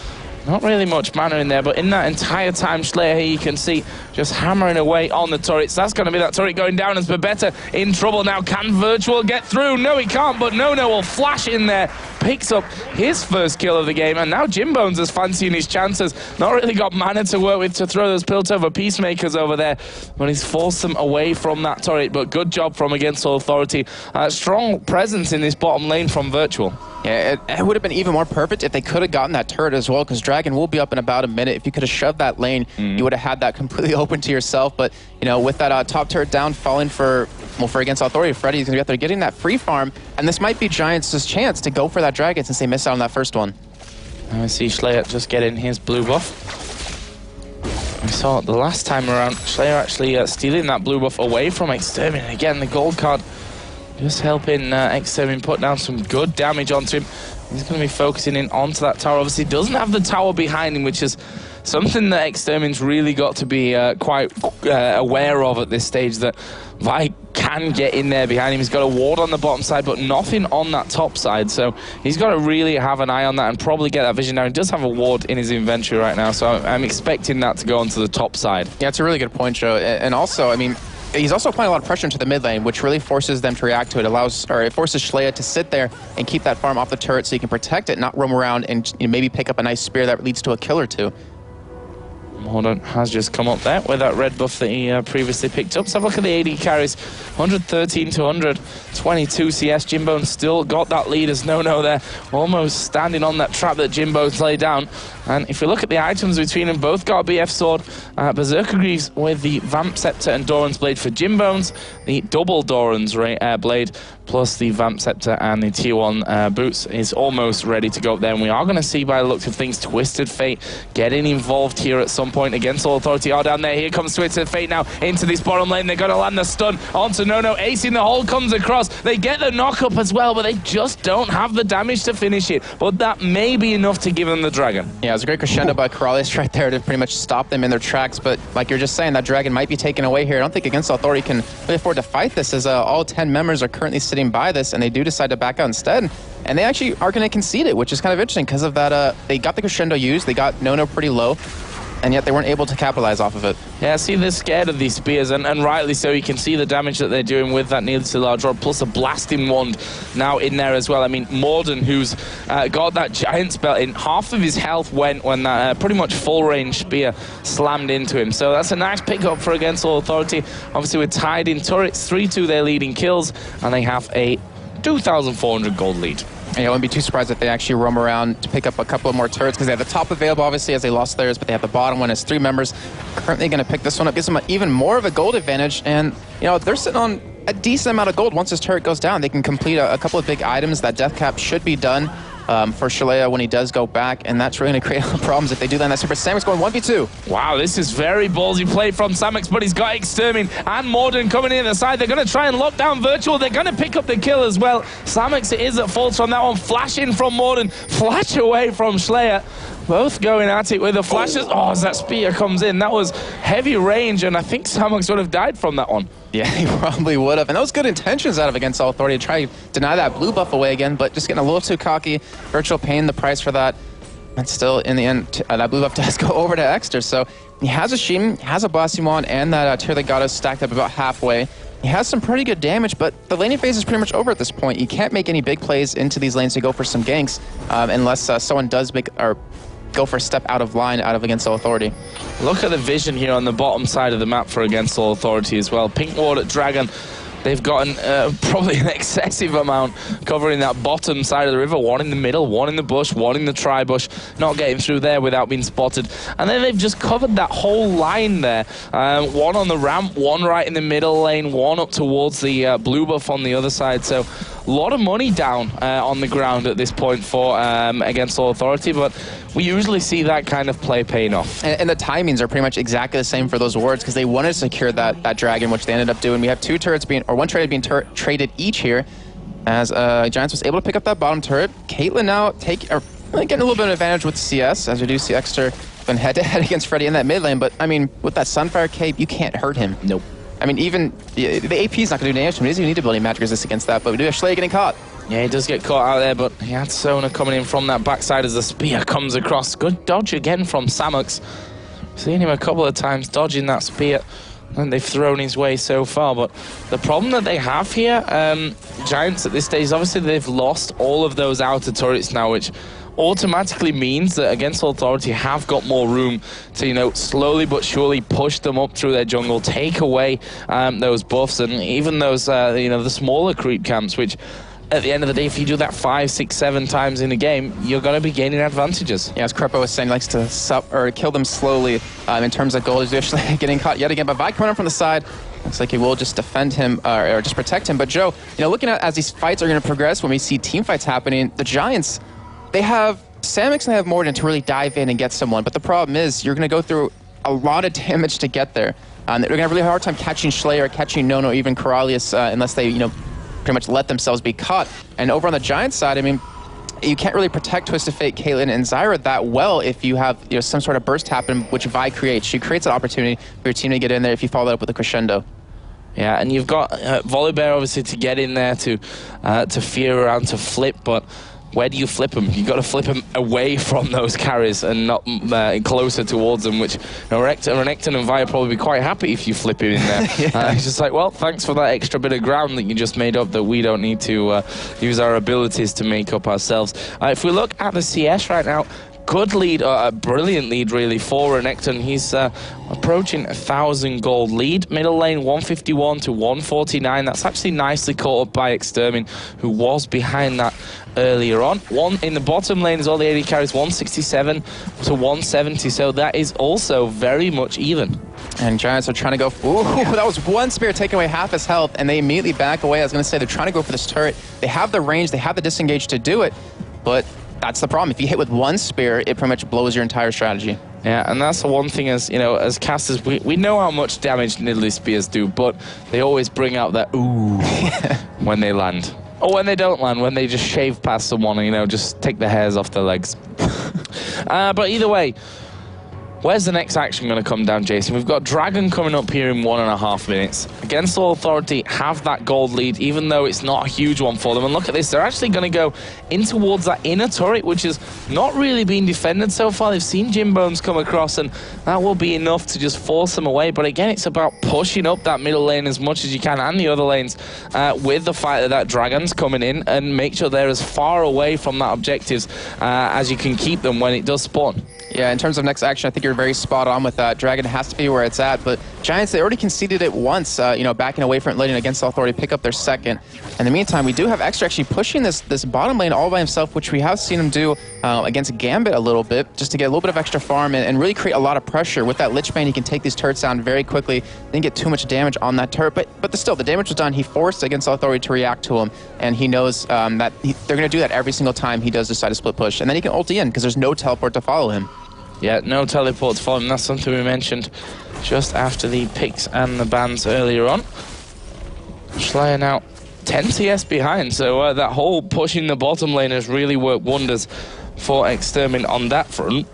Not really much mana in there, but in that entire time, Slayer here, you can see just hammering away on the turrets. That's going to be that turret going down as Babetta in trouble now. Can Virtual get through? No, he can't, but Nono will flash in there. Picks up his first kill of the game, and now Jimbones is fancying his chances. Not really got mana to work with to throw those Piltover Peacemakers over there, but he's forced them away from that turret, but good job from Against All Authority. Strong presence in this bottom lane from Virtual. Yeah, it would have been even more perfect if they could have gotten that turret as well, because Dragon will be up in about a minute. If you could have shoved that lane, you would have had that completely open to yourself. But, you know, with that top turret down, falling for Against Authority, Freddy's going to be out there getting that free farm. And this might be Giants' chance to go for that Dragon since they missed out on that first one. I see Schleyer just getting his blue buff. We saw it the last time around, Schleyer actually stealing that blue buff away from Extermin. Again, the gold card just helping Extermin put down some good damage onto him. He's going to be focusing in onto that tower. Obviously, doesn't have the tower behind him, which is something that Extermin's really got to be quite aware of at this stage, that Vi can get in there behind him. He's got a ward on the bottom side, but nothing on that top side. So he's got to really have an eye on that and probably get that vision down. He does have a ward in his inventory right now, so I'm expecting that to go onto the top side. Yeah, it's a really good point, Joe. And also, I mean, he's also applying a lot of pressure into the mid lane, which really forces them to react to it. It forces Schleyer to sit there and keep that farm off the turret so he can protect it, not roam around and maybe pick up a nice spear that leads to a kill or two. Mordaunt has just come up there with that red buff that he previously picked up. So have a look at the AD carries. 113 to 122 CS. Jimbo's still got that lead as Nono there, almost standing on that trap that Jimbo's laid down. And if you look at the items between them, both got a BF sword. Berserker Greaves with the Vamp Scepter and Doran's Blade for Jimbo's. The double Doran's Blade plus the Vamp Scepter and the Tier 1 boots is almost ready to go up there. And we are going to see, by the looks of things, Twisted Fate getting involved here at some point. Against All Authority are down there. Here comes Twisted Fate now into this bottom lane. They're going to land the stun onto Nono. Acing the hole comes across. They get the knock up as well, but they just don't have the damage to finish it. But that may be enough to give them the Dragon. Yeah, it was a great crescendo by Corralius right there to pretty much stop them in their tracks. But like you're just saying, that Dragon might be taken away here. I don't think Against Authority can really afford to fight this, as all 10 members are currently sitting by this, and they do decide to back out instead. And they actually are going to concede it, which is kind of interesting because of that. They got the crescendo used. They got Nono pretty low, and yet they weren't able to capitalize off of it. Yeah, see, they're scared of these spears, and rightly so. You can see the damage that they're doing with that needlessly large rod, plus a blasting wand now in there as well. I mean, Morden, who's got that giant spell in, half of his health went when that pretty much full-range spear slammed into him. So that's a nice pickup for Against All Authority. Obviously, we're tied in turrets, 3-2 their leading kills, and they have a 2,400 gold lead. Yeah, I wouldn't be too surprised if they actually roam around to pick up a couple of more turrets, because they have the top available, obviously, as they lost theirs, but they have the bottom one as 3 members. Currently going to pick this one up, gives them even more of a gold advantage, and, you know, they're sitting on a decent amount of gold. Once this turret goes down, they can complete a couple of big items. That death cap should be done for Shalea when he does go back, and that's really going to create a lot of problems if they do that. And that Super Samuks going 1v2. Wow, this is very ballsy play from Samuks, but he's got Extermin and Morden coming in the side. They're going to try and lock down Virtual. They're going to pick up the kill as well. Samuks is at fault from that one. Flash in from Morden, flash away from Schleyer. Both going at it with the flashes. Oh, as that spear comes in, that was heavy range, and I think Samux would have died from that one. Yeah, he probably would have. And those good intentions out of Against All Authority to try to deny that blue buff away again, but just getting a little too cocky. Virtual paying the price for that. And still, in the end, that blue buff does go over to Exter. So he has a Shim, has a Blasphemon, and that Tear the Goddess stacked up about halfway. He has some pretty good damage, but the laning phase is pretty much over at this point. You can't make any big plays into these lanes to go for some ganks unless someone does make or go for a step out of line out of Against All Authority. Look at the vision here on the bottom side of the map for Against All Authority as well. Pink Ward at Dragon. They've gotten probably an excessive amount covering that bottom side of the river. One in the middle, one in the bush, one in the tri-bush. Not getting through there without being spotted. And then they've just covered that whole line there. One on the ramp, one right in the middle lane, one up towards the blue buff on the other side. So a lot of money down on the ground at this point for Against All Authority. But we usually see that kind of play paying off. And the timings are pretty much exactly the same for those wards because they wanted to secure that dragon, which they ended up doing. We have two turrets being, or one turret being traded each here, as Giants was able to pick up that bottom turret. Caitlyn now getting a little bit of advantage with CS, as we do see Exter going head-to-head against Freddy in that mid lane. But, I mean, with that Sunfire cape, you can't hurt him. Nope. I mean, even the AP is not going to do damage to him. He doesn't even need to build any magic resist against that, but we do have Schley getting caught. Yeah, he does get caught out there, but he had Sona coming in from that backside as the spear comes across. Good dodge again from Samux. Seen him a couple of times dodging that spear, and they've thrown his way so far. But the problem that they have here, Giants at this stage, is obviously they've lost all of those outer turrets now, which automatically means that Against All Authority have got more room to, you know, slowly but surely push them up through their jungle, take away those buffs, and even those, you know, the smaller creep camps, which at the end of the day, if you do that 5, 6, 7 times in a game, you're going to be gaining advantages. Yeah, as Krepo was saying, he likes to kill them slowly in terms of gold. He's actually getting caught yet again, but Vi coming up from the side. Looks like he will just defend him or just protect him. But Joe, you know, looking at as these fights are going to progress, when we see team fights happening, the Giants, they have Samux and they have Morden to really dive in and get someone. But the problem is you're going to go through a lot of damage to get there. They're going to have a really hard time catching Schley or catching Nono or even Coralius unless they, you know, pretty much let themselves be caught. And over on the Giants side, I mean, you can't really protect Twisted Fate, Caitlyn, and Zyra that well if you have, you know, some sort of burst happen, which Vi creates. She creates an opportunity for your team to get in there if you follow that up with a crescendo. Yeah, and you've got Volibear obviously to get in there to fear around, to flip, but where do you flip them? You've got to flip them away from those carries and not closer towards them, which, you know, Renekton and Vi probably be quite happy if you flip him in there. Yeah. It's just like, well, thanks for that extra bit of ground that you just made up that we don't need to use our abilities to make up ourselves. If we look at the CS right now, good lead, a brilliant lead really for Renekton. He's approaching 1,000 gold lead. Middle lane 151 to 149. That's actually nicely caught up by Extermin, who was behind that earlier on. One in the bottom lane is all the AD carries 167 to 170. So that is also very much even. And Giants are trying to go. Ooh, that was one spear taking away half his health, and they immediately back away. I was going to say they're trying to go for this turret. They have the range, they have the disengage to do it, but that's the problem. If you hit with one spear, it pretty much blows your entire strategy. Yeah, and that's the one thing, as you know, as casters, we know how much damage Nidalee spears do, but they always bring out that ooh when they land. Or when they don't land, when they just shave past someone and, you know, just take the hairs off their legs. But either way, where's the next action going to come down, Jason? We've got Dragon coming up here in 1.5 minutes. Against All Authority have that gold lead, even though it's not a huge one for them. And look at this, they're actually going to go in towards that inner turret, which has not really been defended so far. They've seen Jim Bones come across, and that will be enough to just force them away. But again, it's about pushing up that middle lane as much as you can, and the other lanes, with the fact that Dragon's coming in, and make sure they're as far away from that objectives as you can keep them when it does spawn. Yeah, in terms of next action, I think you're very spot on with that. Dragon has to be where it's at, but Giants, they already conceded it once, you know, backing away from it, letting Against Authority pick up their second. In the meantime, we do have Extra actually pushing this bottom lane all by himself, which we have seen him do against Gambit a little bit, just to get a little bit of extra farm and really create a lot of pressure. With that Lich Bane, he can take these turrets down very quickly, didn't get too much damage on that turret, but still, the damage was done. He forced Against Authority to react to him, and he knows that they're going to do that every single time he does decide to split push, and then he can ulti in, because there's no teleport to follow him. Yeah, no teleport to follow him. That's something we mentioned just after the picks and the bans earlier on. Schleier now 10 CS behind, so that whole pushing the bottom lane has really worked wonders for Extermin on that front.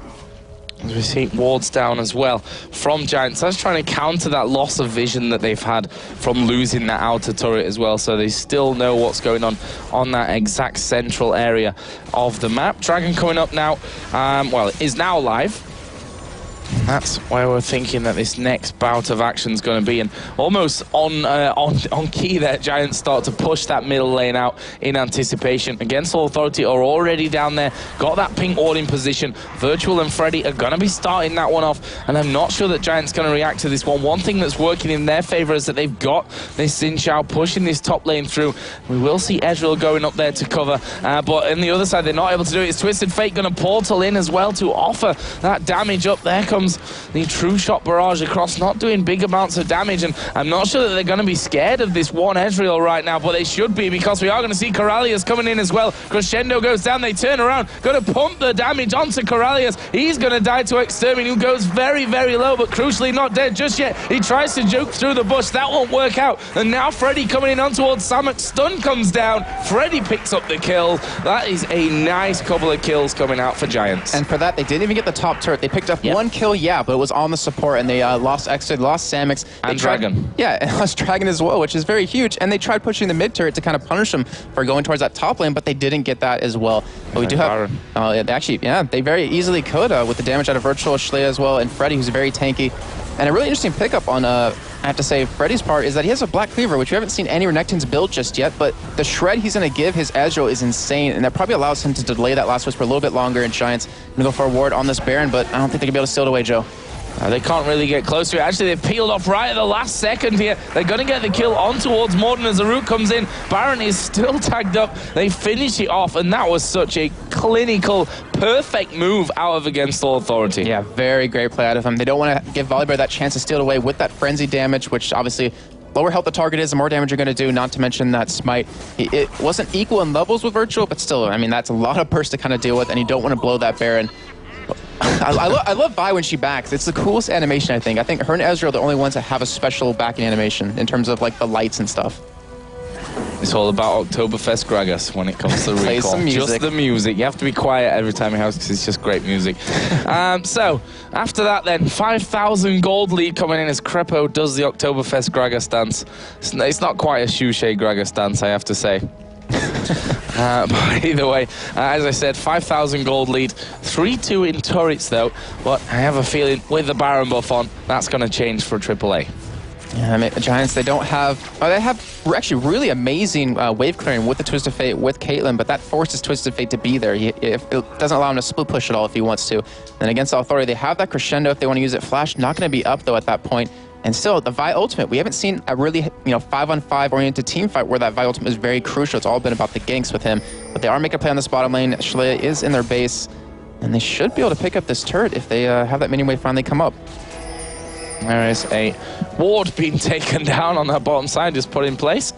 As we see wards down as well from Giants. That's trying to counter that loss of vision that they've had from losing that outer turret as well. So they still know what's going on that exact central area of the map. Dragon coming up now. Well, it is now live. That's where we're thinking that this next bout of action is going to be, and almost on key there, Giants start to push that middle lane out in anticipation. Against Authority are already down there, got that pink ward in position. Virtual and Freddy are going to be starting that one off, and I'm not sure that Giants going to react to this one. One thing that's working in their favor is that they've got this Xin Zhao pushing this top lane through. We will see Ezreal going up there to cover, but on the other side, they're not able to do it. It's Twisted Fate going to portal in as well to offer that damage up. There comes the True Shot barrage across, not doing big amounts of damage, and I'm not sure that they're going to be scared of this one Ezreal right now, but they should be, because we are going to see Corralius coming in as well. Crescendo goes down, they turn around, going to pump the damage onto Corralius. He's going to die to Extermin, who goes very, very low, but crucially not dead just yet. He tries to juke through the bush, that won't work out, and now Freddy coming in on towards Samek. Stun comes down, Freddy picks up the kill. That is a nice couple of kills coming out for Giants. And for that, they didn't even get the top turret. They picked up one kill, yeah, but it was on the support, and they lost Exit, lost Samex. And Dragon. Yeah, and lost Dragon as well, which is very huge. And they tried pushing the mid turret to kind of punish them for going towards that top lane, but they didn't get that as well. But we do have... yeah, they actually, they very easily could with the damage out of Virtual, Schley as well, and Freddy, who's very tanky. And a really interesting pickup on, I have to say, Freddy's part is that he has a Black Cleaver, which we haven't seen any Renekton's build just yet, but the shred he's going to give his Ezreal is insane, and that probably allows him to delay that last whisper a little bit longer, and Giants going to go for a ward on this Baron, but I don't think they're going to be able to steal it away, Joe. They can't really get close to it. Actually, they've peeled off right at the last second here. They're going to get the kill on towards Morden as the root comes in. Baron is still tagged up. They finish it off, and that was such a clinical, perfect move out of Against All Authority. Yeah, very great play out of him. They don't want to give Volibear that chance to steal it away with that frenzy damage, which obviously... lower health the target is, the more damage you're going to do, not to mention that Smite. It wasn't equal in levels with Virtual, but still, I mean, that's a lot of burst to kind of deal with, and you don't want to blow that Baron. I love Vi when she backs. It's the coolest animation, I think. I think her and Ezreal are the only ones that have a special backing animation in terms of like the lights and stuff. It's all about Oktoberfest Gragas when it comes to the recall. Some music. Just the music. You have to be quiet every time you have, because it's just great music. So, after that then, 5,000 gold lead coming in as Crepo does the Oktoberfest Gragas dance. It's not quite a Shushay Gragas dance, I have to say. But either way, as I said, 5,000 gold lead, 3-2 in turrets though, but I have a feeling with the Baron buff on, that's going to change for AAA. Yeah, I mean, the Giants, they don't have... they have actually really amazing wave clearing with the Twisted Fate, with Caitlyn, but that forces Twisted Fate to be there. It doesn't allow him to split push at all if he wants to. And against Authority, they have that Crescendo if they want to use it. Flash not going to be up, though, at that point. And still, the Vi ultimate, we haven't seen a really, 5-on-5 oriented team fight where that Vi ultimate is very crucial. It's all been about the ganks with him. But they are making a play on this bottom lane. Schley is in their base, and they should be able to pick up this turret if they have that mini wave finally come up. There is a ward being taken down on that bottom side, just put in place.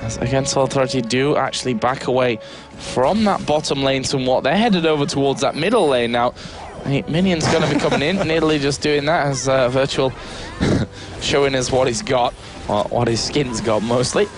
As Against All Authority do actually back away from that bottom lane somewhat. They're headed over towards that middle lane now. Minion's going to be coming in, nearly just doing that as Virtual showing us what he's got, or what his skin's got mostly.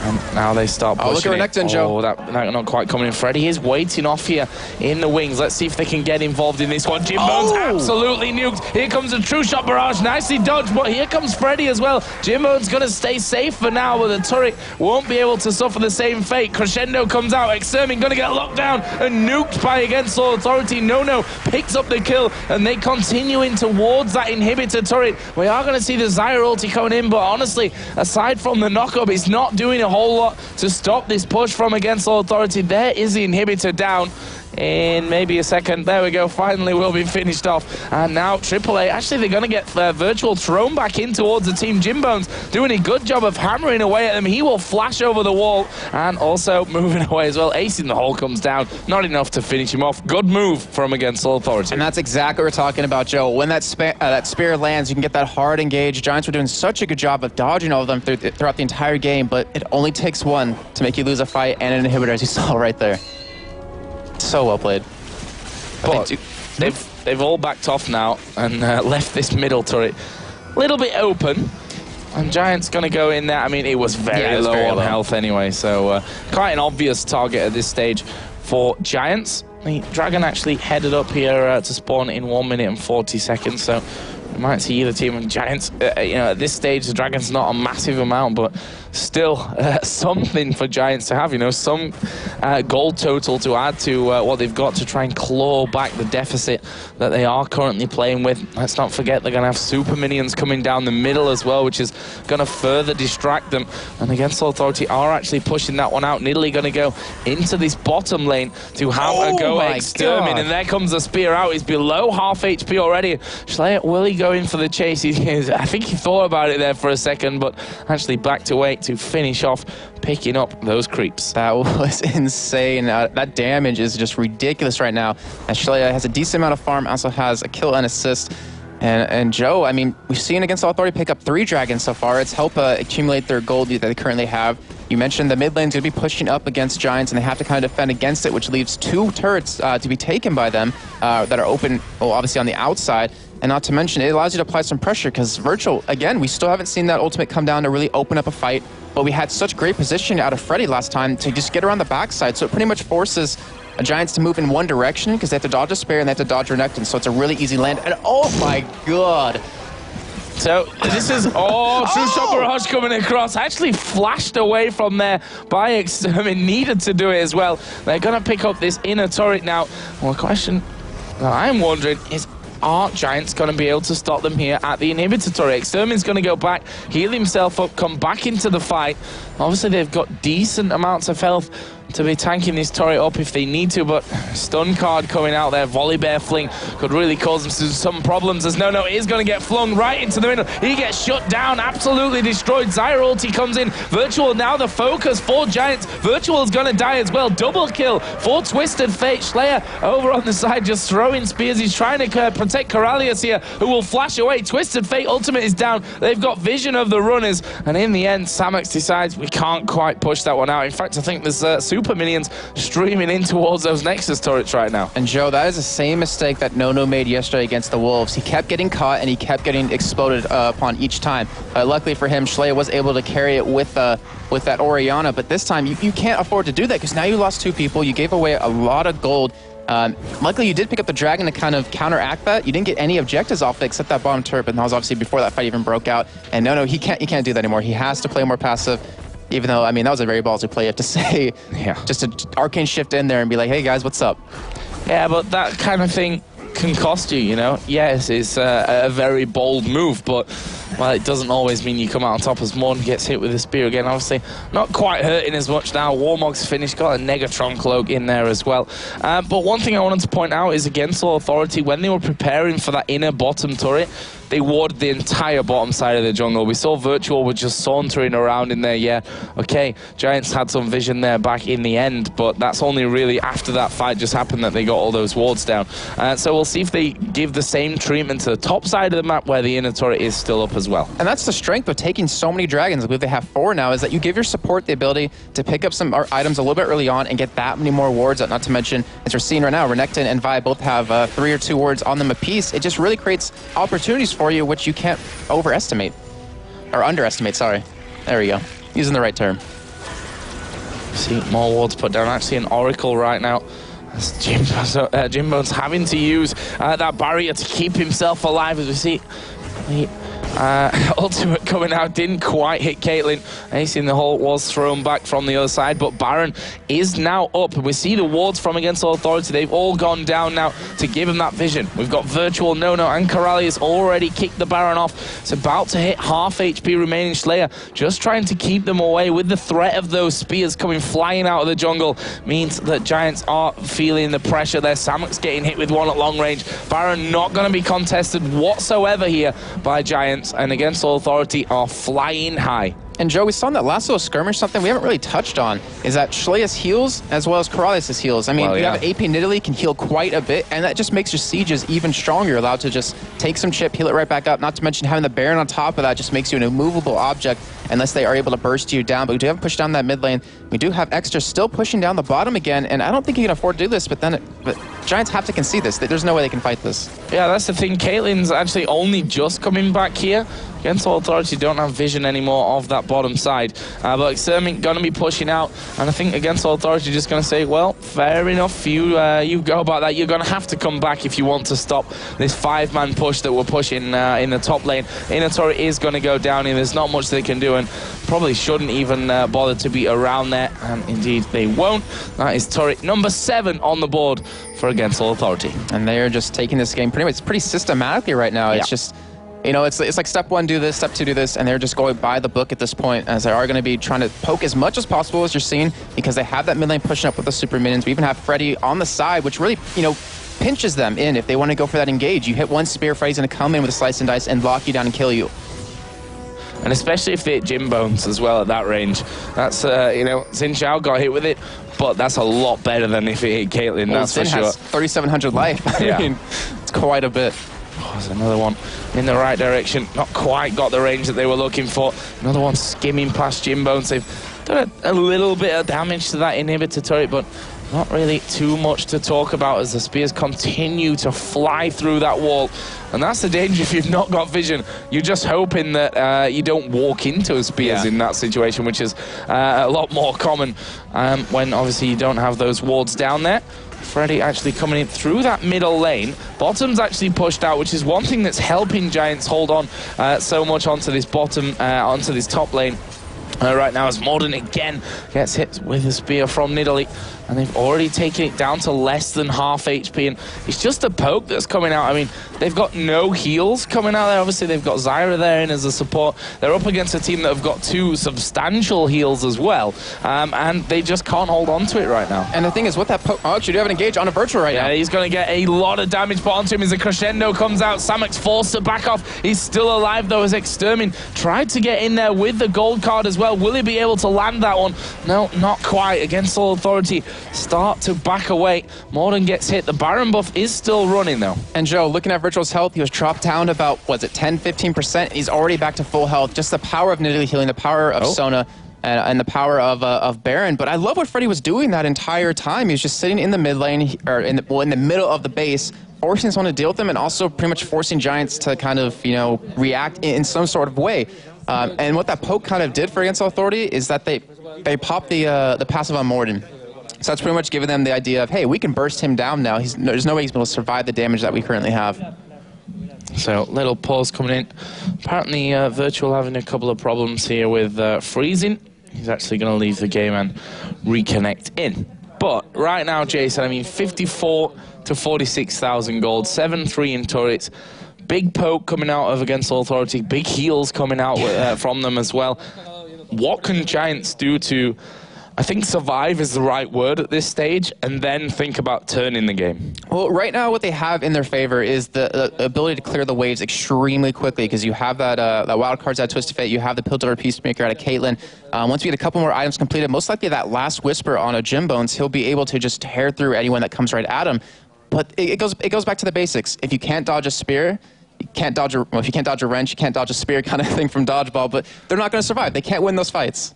And now they start pushing look at Renekton, Joe. That not quite coming in. Freddy is waiting off here in the wings. Let's see if they can get involved in this one. Jimbone's absolutely nuked. Here comes a True Shot barrage. Nicely dodged, but here comes Freddy as well. Jimbone's going to stay safe for now, but the turret won't be able to suffer the same fate. Crescendo comes out. Extermin going to get locked down and nuked by Against All Authority. No picks up the kill, and they continuing towards that inhibitor turret. We are going to see the Zyra ulti coming in, but honestly, aside from the knock-up, it's not doing a whole lot to stop this push from Against All Authority. There is the inhibitor down in maybe a second. There we go, finally will be finished off. And now AAA, actually they're going to get Virtual thrown back in towards the team. Jimbone's doing a good job of hammering away at them. He will flash over the wall and also moving away as well. Ace in the hole comes down, not enough to finish him off. Good move from Against All Authority. And that's exactly what we're talking about, Joe. When that spear lands, you can get that hard engage. Giants were doing such a good job of dodging all of them throughout the entire game, but it only takes one to make you lose a fight and an inhibitor, as you saw right there. So well played. But they've all backed off now and left this middle turret a little bit open. And Giant's going to go in there. I mean, it was very low on health anyway, so quite an obvious target at this stage for Giants. the Dragon actually headed up here to spawn in 1 minute and 40 seconds, so we might see either team. And Giants, you know, at this stage, the Dragon's not a massive amount, but still something for Giants to have, you know, some goal total to add to what they've got to try and claw back the deficit that they are currently playing with. Let's not forget they're going to have super minions coming down the middle as well, which is going to further distract them. And Against All Authority are actually pushing that one out. Nidalee going to go into this bottom lane to have a go at Extermin, and there comes the spear out. He's below half HP already. Schleyer, will he go in for the chase? I think he thought about it there for a second, but actually backed away to finish off picking up those creeps. That was insane. That damage is just ridiculous right now. And Schleyer has a decent amount of farm, also has a kill and assist. And Joe, I mean, we've seen Against All Authority pick up 3 dragons so far. It's helped accumulate their gold that they currently have. You mentioned the mid lane's going to be pushing up against Giants, and they have to kind of defend against it, which leaves 2 turrets to be taken by them that are open, well, obviously on the outside. And not to mention, it allows you to apply some pressure, because Virtual, again, we still haven't seen that ultimate come down to really open up a fight, but we had such great position out of Freddy last time to just get around the backside, so it pretty much forces Giants to move in one direction, because they have to dodge a Spear and they have to dodge Renekton, so it's a really easy land. And oh my god! So this is, True Shot Barrage coming across, actually flashed away from there by Extermin, needed to do it as well. They're going to pick up this inner turret now. Well, the question that I'm wondering is, are Giants going to be able to stop them here at the inhibitor turret? Extermin's going to go back, heal himself up, come back into the fight. Obviously, they've got decent amounts of health to be tanking this turret up if they need to, but stun card coming out there, volley bear fling could really cause them some problems, as No is going to get flung right into the middle. He gets shut down, absolutely destroyed. Zyra ulti comes in. Virtual now the focus for Giants. Virtual is going to die as well. Double kill for Twisted Fate. Schleyer over on the side just throwing spears. He's trying to protect Corralius here, who will flash away. Twisted Fate ultimate is down. They've got vision of the runners, and in the end, Samex decides we can't quite push that one out. In fact, I think there's super minions streaming in towards those Nexus turrets right now. And Joe, that is the same mistake that No made yesterday against the Wolves. He kept getting caught and he kept getting exploded upon each time. Luckily for him, Schleyer was able to carry it with that Orianna, but this time you can't afford to do that, because now you lost 2 people, you gave away a lot of gold. Luckily, you did pick up the Dragon to kind of counteract that. You didn't get any objectives off it except that bottom turret, but that was obviously before that fight even broke out. And No, he can't do that anymore. He has to play more passive. Even though, I mean, that was a very ballsy play, you have to say. Yeah. Just an arcane shift in there and be like, hey guys, what's up? Yeah, but that kind of thing can cost you, you know? Yes, it's a very bold move, but, well, it doesn't always mean you come out on top as Morn gets hit with a spear again. Obviously, not quite hurting as much now. Warmog's finished, got a Negatron cloak in there as well. But one thing I wanted to point out is Against All Authority, when they were preparing for that inner bottom turret, they warded the entire bottom side of the jungle. We saw Virtual was just sauntering around in there. Yeah, okay, Giants had some vision there back in the end, but that's only really after that fight just happened that they got all those wards down. So we'll see if they give the same treatment to the top side of the map where the inner turret is still up as well. And that's the strength of taking so many dragons. I believe they have 4 now, is that you give your support the ability to pick up some items a little bit early on and get that many more wards. Not to mention, as we're seeing right now, Renekton and Vi both have 3 or 2 wards on them apiece. It just really creates opportunities for you, which you can't overestimate. Or underestimate, sorry. There we go. Using the right term. See, more wards put down. Actually, an Oracle right now. Jimbo's having to use that barrier to keep himself alive, as we see. Ultimate coming out, didn't quite hit Caitlyn. Ace in the hole was thrown back from the other side, but Baron is now up. We see the wards from Against All Authority. They've all gone down now to give him that vision. We've got Virtual, No, and Corralius already kicked the Baron off. It's about to hit half HP remaining. Schleyer just trying to keep them away with the threat of those spears coming flying out of the jungle. Means that Giants are feeling the pressure there. Samuks getting hit with one at long range. Baron not going to be contested whatsoever here by Giants. And Against All Authority are flying high. And Joe, we saw in that last little skirmish something we haven't really touched on, is that Schleier's heals as well as Corralius' heals. I mean, you have AP Nidalee can heal quite a bit, and that just makes your sieges even stronger. You're allowed to just take some chip, heal it right back up. Not to mention having the Baron on top of that just makes you an immovable object unless they are able to burst you down. But we do have pushed down that mid lane. We do have Extra still pushing down the bottom again, and I don't think he can afford to do this, but Giants have to concede this. There's no way they can fight this. Yeah, that's the thing. Caitlyn's actually only just coming back here. Against All Authority, don't have vision anymore of that bottom side. But Extermin going to be pushing out, and I think Against All Authority just going to say, well, fair enough, you go about that. You're going to have to come back if you want to stop this 5-man push that we're pushing in the top lane. Inner turret is going to go down, and there's not much they can do, and probably shouldn't even bother to be around there, and indeed they won't. That is turret number 7 on the board for Against All Authority. And they are just taking this game pretty systematically right now. It's just, you know, it's like step 1, do this, step 2, do this, and they're just going by the book at this point, as they are going to be trying to poke as much as possible, as you're seeing, because they have that mid lane pushing up with the super minions. We even have Freddy on the side, which really, you know, pinches them in if they want to go for that engage. You hit one spear, Freddy's going to come in with a slice and dice and lock you down and kill you. And especially if they hit Jim Bones as well at that range. That's, you know, Xin Zhao got hit with it, but that's a lot better than if it hit Caitlyn, well, that's Xin for sure. has 3,700 life. I mean, it's quite a bit. Oh, there's another one in the right direction. Not quite got the range that they were looking for. Another one skimming past Jim Bones. They've done a little bit of damage to that inhibitor turret, but not really too much to talk about as the spears continue to fly through that wall. And that's the danger if you've not got vision. You're just hoping that you don't walk into spears in that situation, which is a lot more common when obviously you don't have those wards down there. Freddy actually coming in through that middle lane. Bottom's actually pushed out, which is one thing that's helping Giants hold on so much onto this bottom, onto this top lane. Right now as Morden again gets hit with a spear from Nidalee, and they've already taken it down to less than half HP, and it's just a poke that's coming out. I mean, they've got no heals coming out there. Obviously they've got Zyra there in as a support. They're up against a team that have got 2 substantial heals as well, and they just can't hold on to it right now. And the thing is, with that poke, oh, actually, do have an engage on a virtual right now. Yeah, he's going to get a lot of damage put onto him as the crescendo comes out. Samek's forced to back off. He's still alive though, as Extermin tried to get in there with the gold card as well. Will he be able to land that one? No, not quite. Against All Authority, start to back away. Morden gets hit. The Baron buff is still running though. And Joe, looking at Virtual's health, he was dropped down to about, was it 10-15%? He's already back to full health. Just the power of Nidalee healing, the power of Sona, and the power of Baron. But I love what Freddy was doing that entire time. He was just sitting in the mid lane, or in the middle of the base, forcing someone to deal with them, and also pretty much forcing Giants to kind of, you know, react in some sort of way. And what that poke kind of did for Against Authority is that they popped the passive on Morden. So that's pretty much giving them the idea of, hey, we can burst him down now. There's no way he's able to survive the damage that we currently have. So, little pause coming in. Apparently, Virtual having a couple of problems here with freezing. He's actually going to leave the game and reconnect in. But right now, Jason, I mean, 54 to 46,000 gold, 7-3 in turrets. Big poke coming out of Against All Authority, big heals coming out from them as well. What can Giants do to, I think survive is the right word at this stage, and then think about turning the game? Well, right now what they have in their favor is the ability to clear the waves extremely quickly, because you have that wild cards out of Twisted Fate, you have the Piltover Peacemaker out of Caitlyn. Once we get a couple more items completed, most likely that last Whisper on a Jim Bones, he'll be able to just tear through anyone that comes right at him. But it goes back to the basics. If you can't dodge a spear, you can't dodge well, if you can't dodge a wrench, you can't dodge a spear kind of thing from dodgeball, but they're not going to survive. They can't win those fights.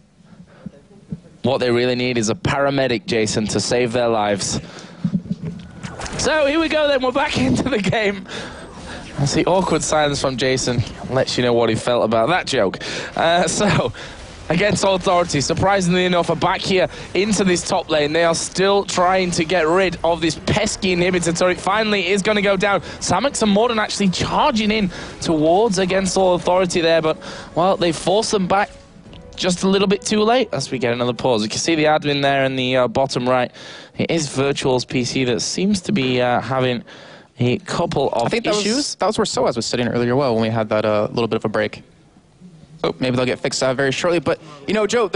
What they really need is a paramedic, Jason, to save their lives. So here we go then, we're back into the game. That's the awkward silence from Jason. Lets you know what he felt about that joke. So, Against All Authority, surprisingly enough, are back here into this top lane. They are still trying to get rid of this pesky inhibitor turret. Finally, is going to go down. Samek's and Morden actually charging in towards Against All Authority there, but, well, they force them back just a little bit too late as we get another pause. You can see the admin there in the bottom right. It is Virtual's PC that seems to be having a couple of issues. That was where Soaz was sitting earlier, well, when we had that little bit of a break. So maybe they'll get fixed very shortly. But, you know, Joe,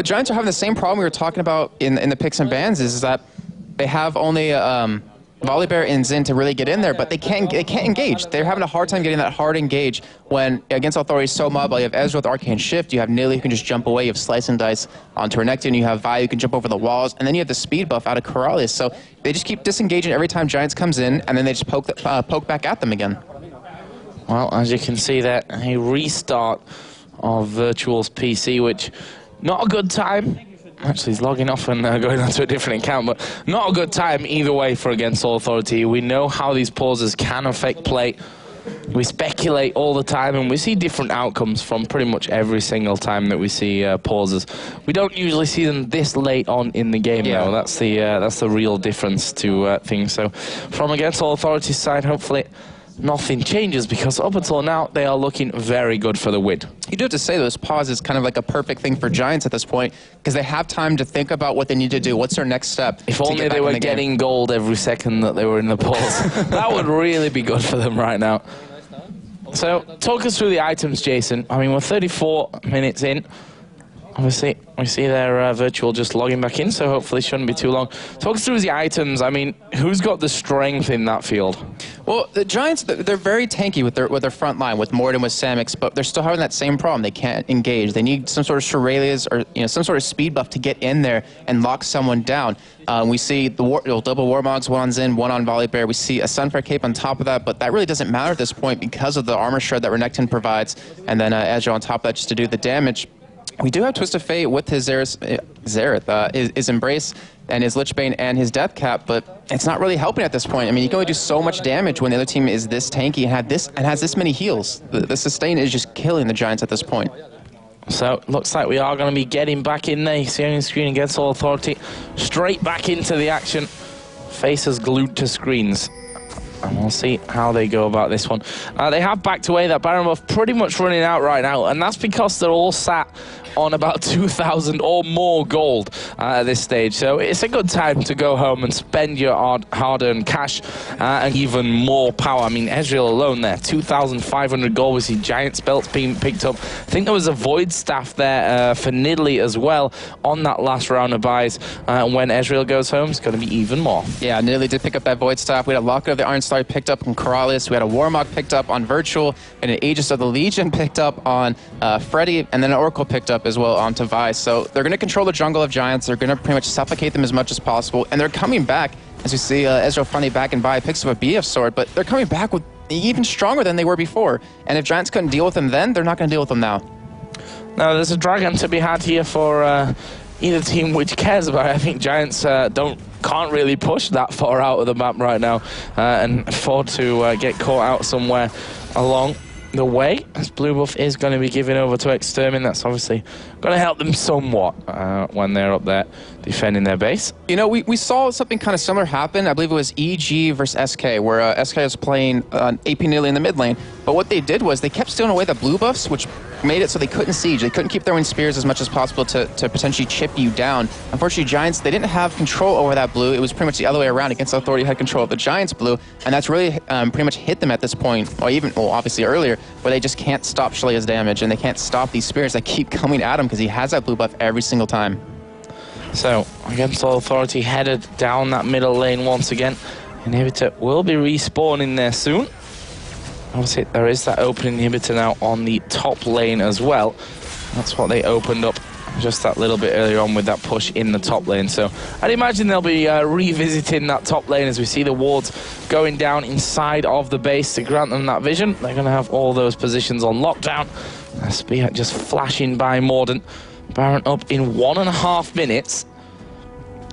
Giants are having the same problem we were talking about in the picks and bans, is that they have only Volibear and Xin to really get in there, but they can't engage. They're having a hard time getting that hard engage when Against Authority is so mobile. You have Ezreal with Arcane Shift, you have Nidalee who can just jump away, you have Slice and Dice onto Renekton, you have Vi who can jump over the walls, and then you have the speed buff out of Corrales. So they just keep disengaging every time Giants comes in, and then they just poke back at them again. Well, as you can see there, a restart of Virtual's PC, which not a good time. Actually, he's logging off and going onto a different account, but not a good time either way for Against All Authority. We know how these pauses can affect play. we speculate all the time, and we see different outcomes from pretty much every single time that we see pauses. We don't usually see them this late on in the game, though. That's the real difference to things. So, from Against All Authority's side, hopefully nothing changes, because up until now they are looking very good for the win. You do have to say those pauses is kind of like a perfect thing for Giants at this point, because they have time to think about what they need to do. What's their next step? If only they were getting gold every second that they were in the pause. That would really be good for them right now. So, talk us through the items, Jason. I mean, we're 34 minutes in. Obviously, we see their virtual just logging back in, so hopefully it shouldn't be too long. Talk us through the items. I mean, who's got the strength in that field? Well, the Giants, they're very tanky with their front line, with Morden, with Samix, but they're still having that same problem. They can't engage. They need some sort of Shurelya's or some sort of speed buff to get in there and lock someone down. We see the double Warmogs, one on Xin, one on Volibear. We see a Sunfire Cape on top of that, but that really doesn't matter at this point because of the armor shred that Renekton provides, and then Ezreal on top of that just to do the damage. We do have Twist of Fate with his Xerath, his Embrace and his Lichbane and his Death Cap, but it's not really helping at this point. I mean, you can only do so much damage when the other team is this tanky and has this many heals. The sustain is just killing the Giants at this point. So, looks like we are going to be getting back in there. You see on your screen Against All Authority, straight back into the action. Faces glued to screens. And we'll see how they go about this one. They have backed away. That Baron buff pretty much running out right now, and that's because they're all sat on about 2,000 or more gold at this stage. So it's a good time to go home and spend your hard-earned cash and even more power. I mean, Ezreal alone there, 2,500 gold. We see Giant Belts being picked up. I think there was a Void Staff there for Nidalee as well on that last round of buys. When Ezreal goes home, it's going to be even more. Yeah, Nidalee did pick up that Void Staff. We had a Locket of the Iron Star picked up on Corrales. We had a Warmog picked up on Virtual, and an Aegis of the Legion picked up on Freddy, and then an Oracle picked up as well onto Vi. So they're going to control the jungle of Giants. They're going to pretty much suffocate them as much as possible, and they're coming back. As we see Ezreal finally back and Vi picks up a BF sword, but they're coming back with even stronger than they were before. And if Giants couldn't deal with them then, they're not going to deal with them now. Now, there's a dragon to be had here for either team which cares about it. I think Giants can't really push that far out of the map right now and afford to get caught out somewhere along the way, as blue buff is going to be given over to Extermin. That's obviously going to help them somewhat when they're up there defending their base. You know, we saw something kind of similar happen. I believe it was EG versus SK, where SK was playing AP Nidalee in the mid lane. But what they did was they kept stealing away the blue buffs, which made it so they couldn't siege. They couldn't keep throwing spears as much as possible to potentially chip you down. Unfortunately, Giants, they didn't have control over that blue. It was pretty much the other way around. Against Authority had control of the Giants blue, and that's really pretty much hit them at this point, or even, well, obviously earlier, where they just can't stop Shurelya's damage, and they can't stop these spears that keep coming at him because he has that blue buff every single time. So, Against All Authority headed down that middle lane once again. Inhibitor will be respawning there soon. Obviously, there is that open inhibitor now on the top lane as well. That's what they opened up just that little bit earlier on with that push in the top lane. So I'd imagine they'll be revisiting that top lane as we see the wards going down inside of the base to grant them that vision. They're going to have all those positions on lockdown. Spear just flashing by Morden. Baron up in 1.5 minutes.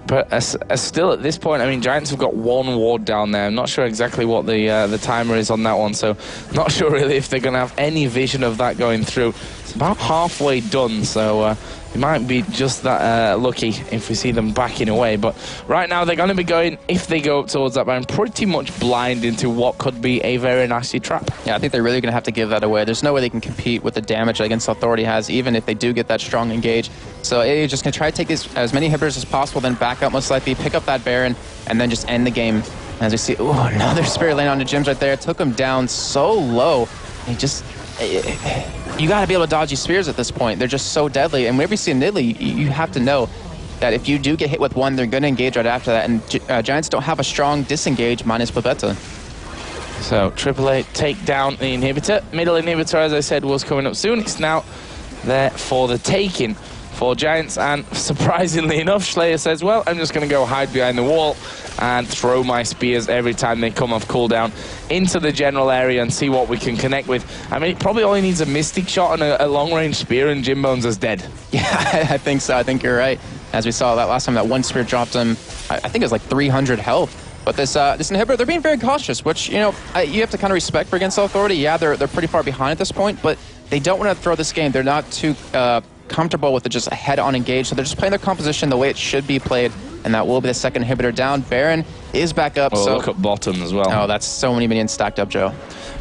But still at this point, I mean, Giants have got one ward down there. I'm not sure exactly what the timer is on that one, so not sure really if they're going to have any vision of that going through. It's about halfway done, so it might be just that lucky if we see them backing away. But right now, they're going to be going, if they go up towards that Baron, pretty much blind into what could be a very nasty trap. Yeah, I think they're really going to have to give that away. There's no way they can compete with the damage that Against Authority has, even if they do get that strong engage. So AAA just going to try to take as many inhibitors as possible, then back up most likely, pick up that Baron, and then just end the game. As we see, ooh, another Spirit Lane onto Jims right there. It took him down so low. He just... You got to be able to dodge these spears at this point. They're just so deadly. And whenever you see a Nidalee, you have to know that if you do get hit with one, they're going to engage right after that. And Giants don't have a strong disengage minus Babetta. So AAA take down the inhibitor. Middle inhibitor, as I said, was coming up soon. It's now there for the taking for Giants. And surprisingly enough, Shurelya says, well, I'm just going to go hide behind the wall and throw my spears every time they come off cooldown into the general area and see what we can connect with. I mean, it probably only needs a Mystic Shot and a long-range spear, and Jim Bones is dead. Yeah, I think so. I think you're right. As we saw that last time, that one spear dropped him, I think it was like 300 health. But this inhibitor, they're being very cautious, which, you know, you have to kind of respect for Against Authority. Yeah, they're pretty far behind at this point, but they don't want to throw this game. They're not too comfortable with it just a head-on engage, so they're just playing their composition the way it should be played, and that will be the second inhibitor down. Baron is back up. Oh, so look at bottom as well. Oh, that's so many minions stacked up, Joe.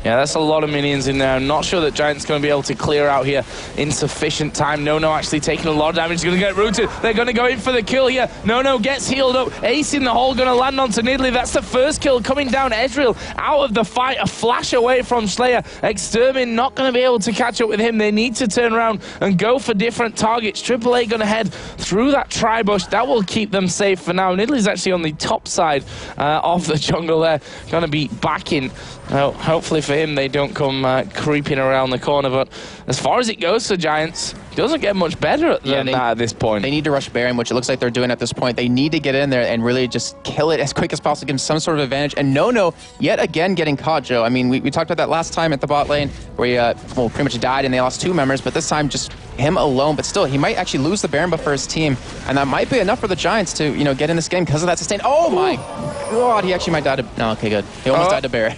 Yeah, that's a lot of minions in there. I'm not sure that Giant's going to be able to clear out here in sufficient time. No actually taking a lot of damage. He's going to get rooted. They're going to go in for the kill here. No gets healed up. Ace in the hole going to land onto Nidalee. That's the first kill coming down. Ezreal out of the fight. A flash away from Slayer. Extermin not going to be able to catch up with him. They need to turn around and go for different targets. AAA going to head through that tri-bush. That will keep them safe for now. Nidalee's actually on the top side of the jungle there. Going to be backing. Hopefully for him, they don't come creeping around the corner. But as far as it goes for Giants, it doesn't get much better than that at this point. They need to rush Baron, which it looks like they're doing at this point. They need to get in there and really just kill it as quick as possible, give them some sort of advantage. And No, yet again, getting caught, Joe. I mean, we talked about that last time at the bot lane where he well, pretty much died and they lost 2 members, but this time just him alone. But still, he might actually lose the Baron buff for his team, and that might be enough for the Giants to, you know, get in this game because of that sustain. Oh my God, he actually might die to... No, okay, good. He almost died to Baron.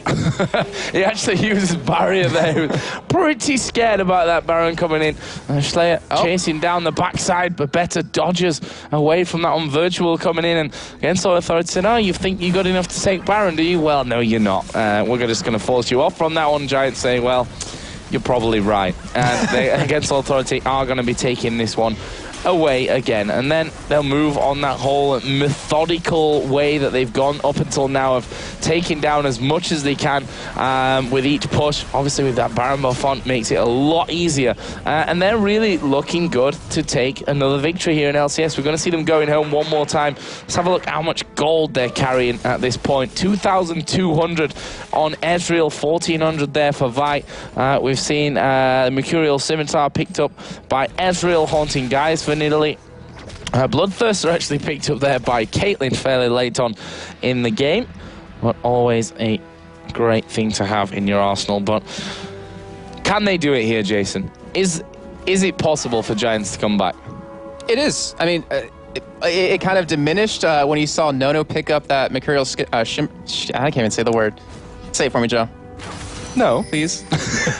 He actually uses barrier there. He was pretty scared about that Baron coming in. Slayer chasing down the backside, but better dodges away from that on Virtual coming in. And Against Authority said, oh, you think you got enough to take Baron, do you? Well, no, you're not. We're just going to force you off from that one. Giants saying, well, you're probably right. And they, Against Authority are going to be taking this one away again, and then they'll move on that whole methodical way that they've gone up until now of taking down as much as they can with each push. Obviously with that Baron buff on makes it a lot easier, and they're really looking good to take another victory here in LCS. We're going to see them going home one more time. Let's have a look how much gold they're carrying at this point. 2,200 on Ezreal, 1,400 there for Vite. We've seen Mercurial Scimitar picked up by Ezreal, haunting guys for Nidalee. Bloodthirster actually picked up there by Caitlyn fairly late on in the game, but always a great thing to have in your arsenal. But can they do it here, Jason? Is it possible for Giants to come back? It is. I mean, it kind of diminished when you saw Nono pick up that Mercurial I can't even say the word. Say it for me, Joe. No. Please.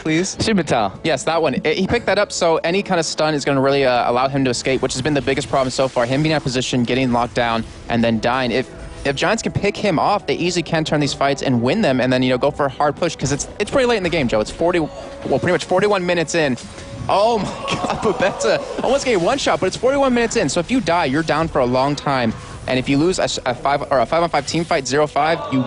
Please. Scimitar. Yes, that one. He picked that up, so any kind of stun is going to really allow him to escape, which has been the biggest problem so far. Him being out of position, getting locked down, and then dying. If Giants can pick him off, they easily can turn these fights and win them, and then, you know, go for a hard push, because it's pretty late in the game, Joe. It's pretty much 41 minutes in. Oh my God, Babetta almost gave one shot, but it's 41 minutes in. So if you die, you're down for a long time. And if you lose a 5-on-5 team fight 0-5, you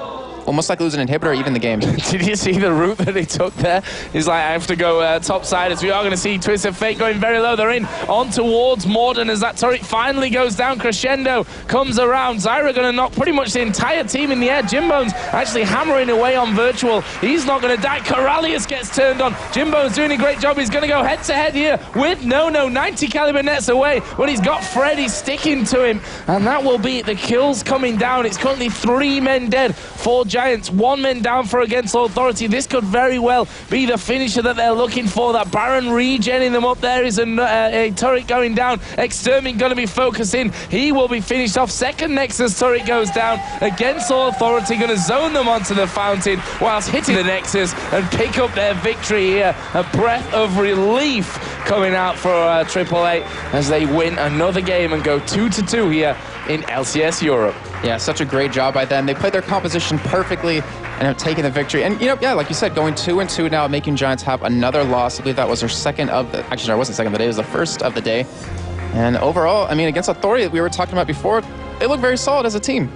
almost like lose an inhibitor, even the game. Did you see the route that he took there? He's like, I have to go top side, as we are going to see Twisted Fate going very low. They're in on towards Morden as that turret finally goes down. Crescendo comes around. Zyra going to knock pretty much the entire team in the air. Jimbone's actually hammering away on Virtual. He's not going to die. Corralius gets turned on. Jimbone's doing a great job. He's going to go head-to-head here with Nono. 90 caliber nets away, but he's got Freddy sticking to him, and that will be the kills coming down. It's currently 3 men dead for Giants, 1 man down for Against Authority. This could very well be the finisher that they're looking for. That Baron regenning them up there is a turret going down. Extermin going to be focusing. He will be finished off. Second Nexus turret goes down. Against Authority going to zone them onto the fountain whilst hitting the Nexus and pick up their victory here. A breath of relief coming out for AAA as they win another game and go 2-2 here in LCS Europe. Yeah, such a great job by them. They played their composition perfectly and have taken the victory. And, you know, yeah, like you said, going 2-2 now, making Giants have another loss. I believe that was their second of the... Actually, no, it wasn't second of the day. It was the first of the day. And overall, I mean, Against Authority that we were talking about before, they look very solid as a team.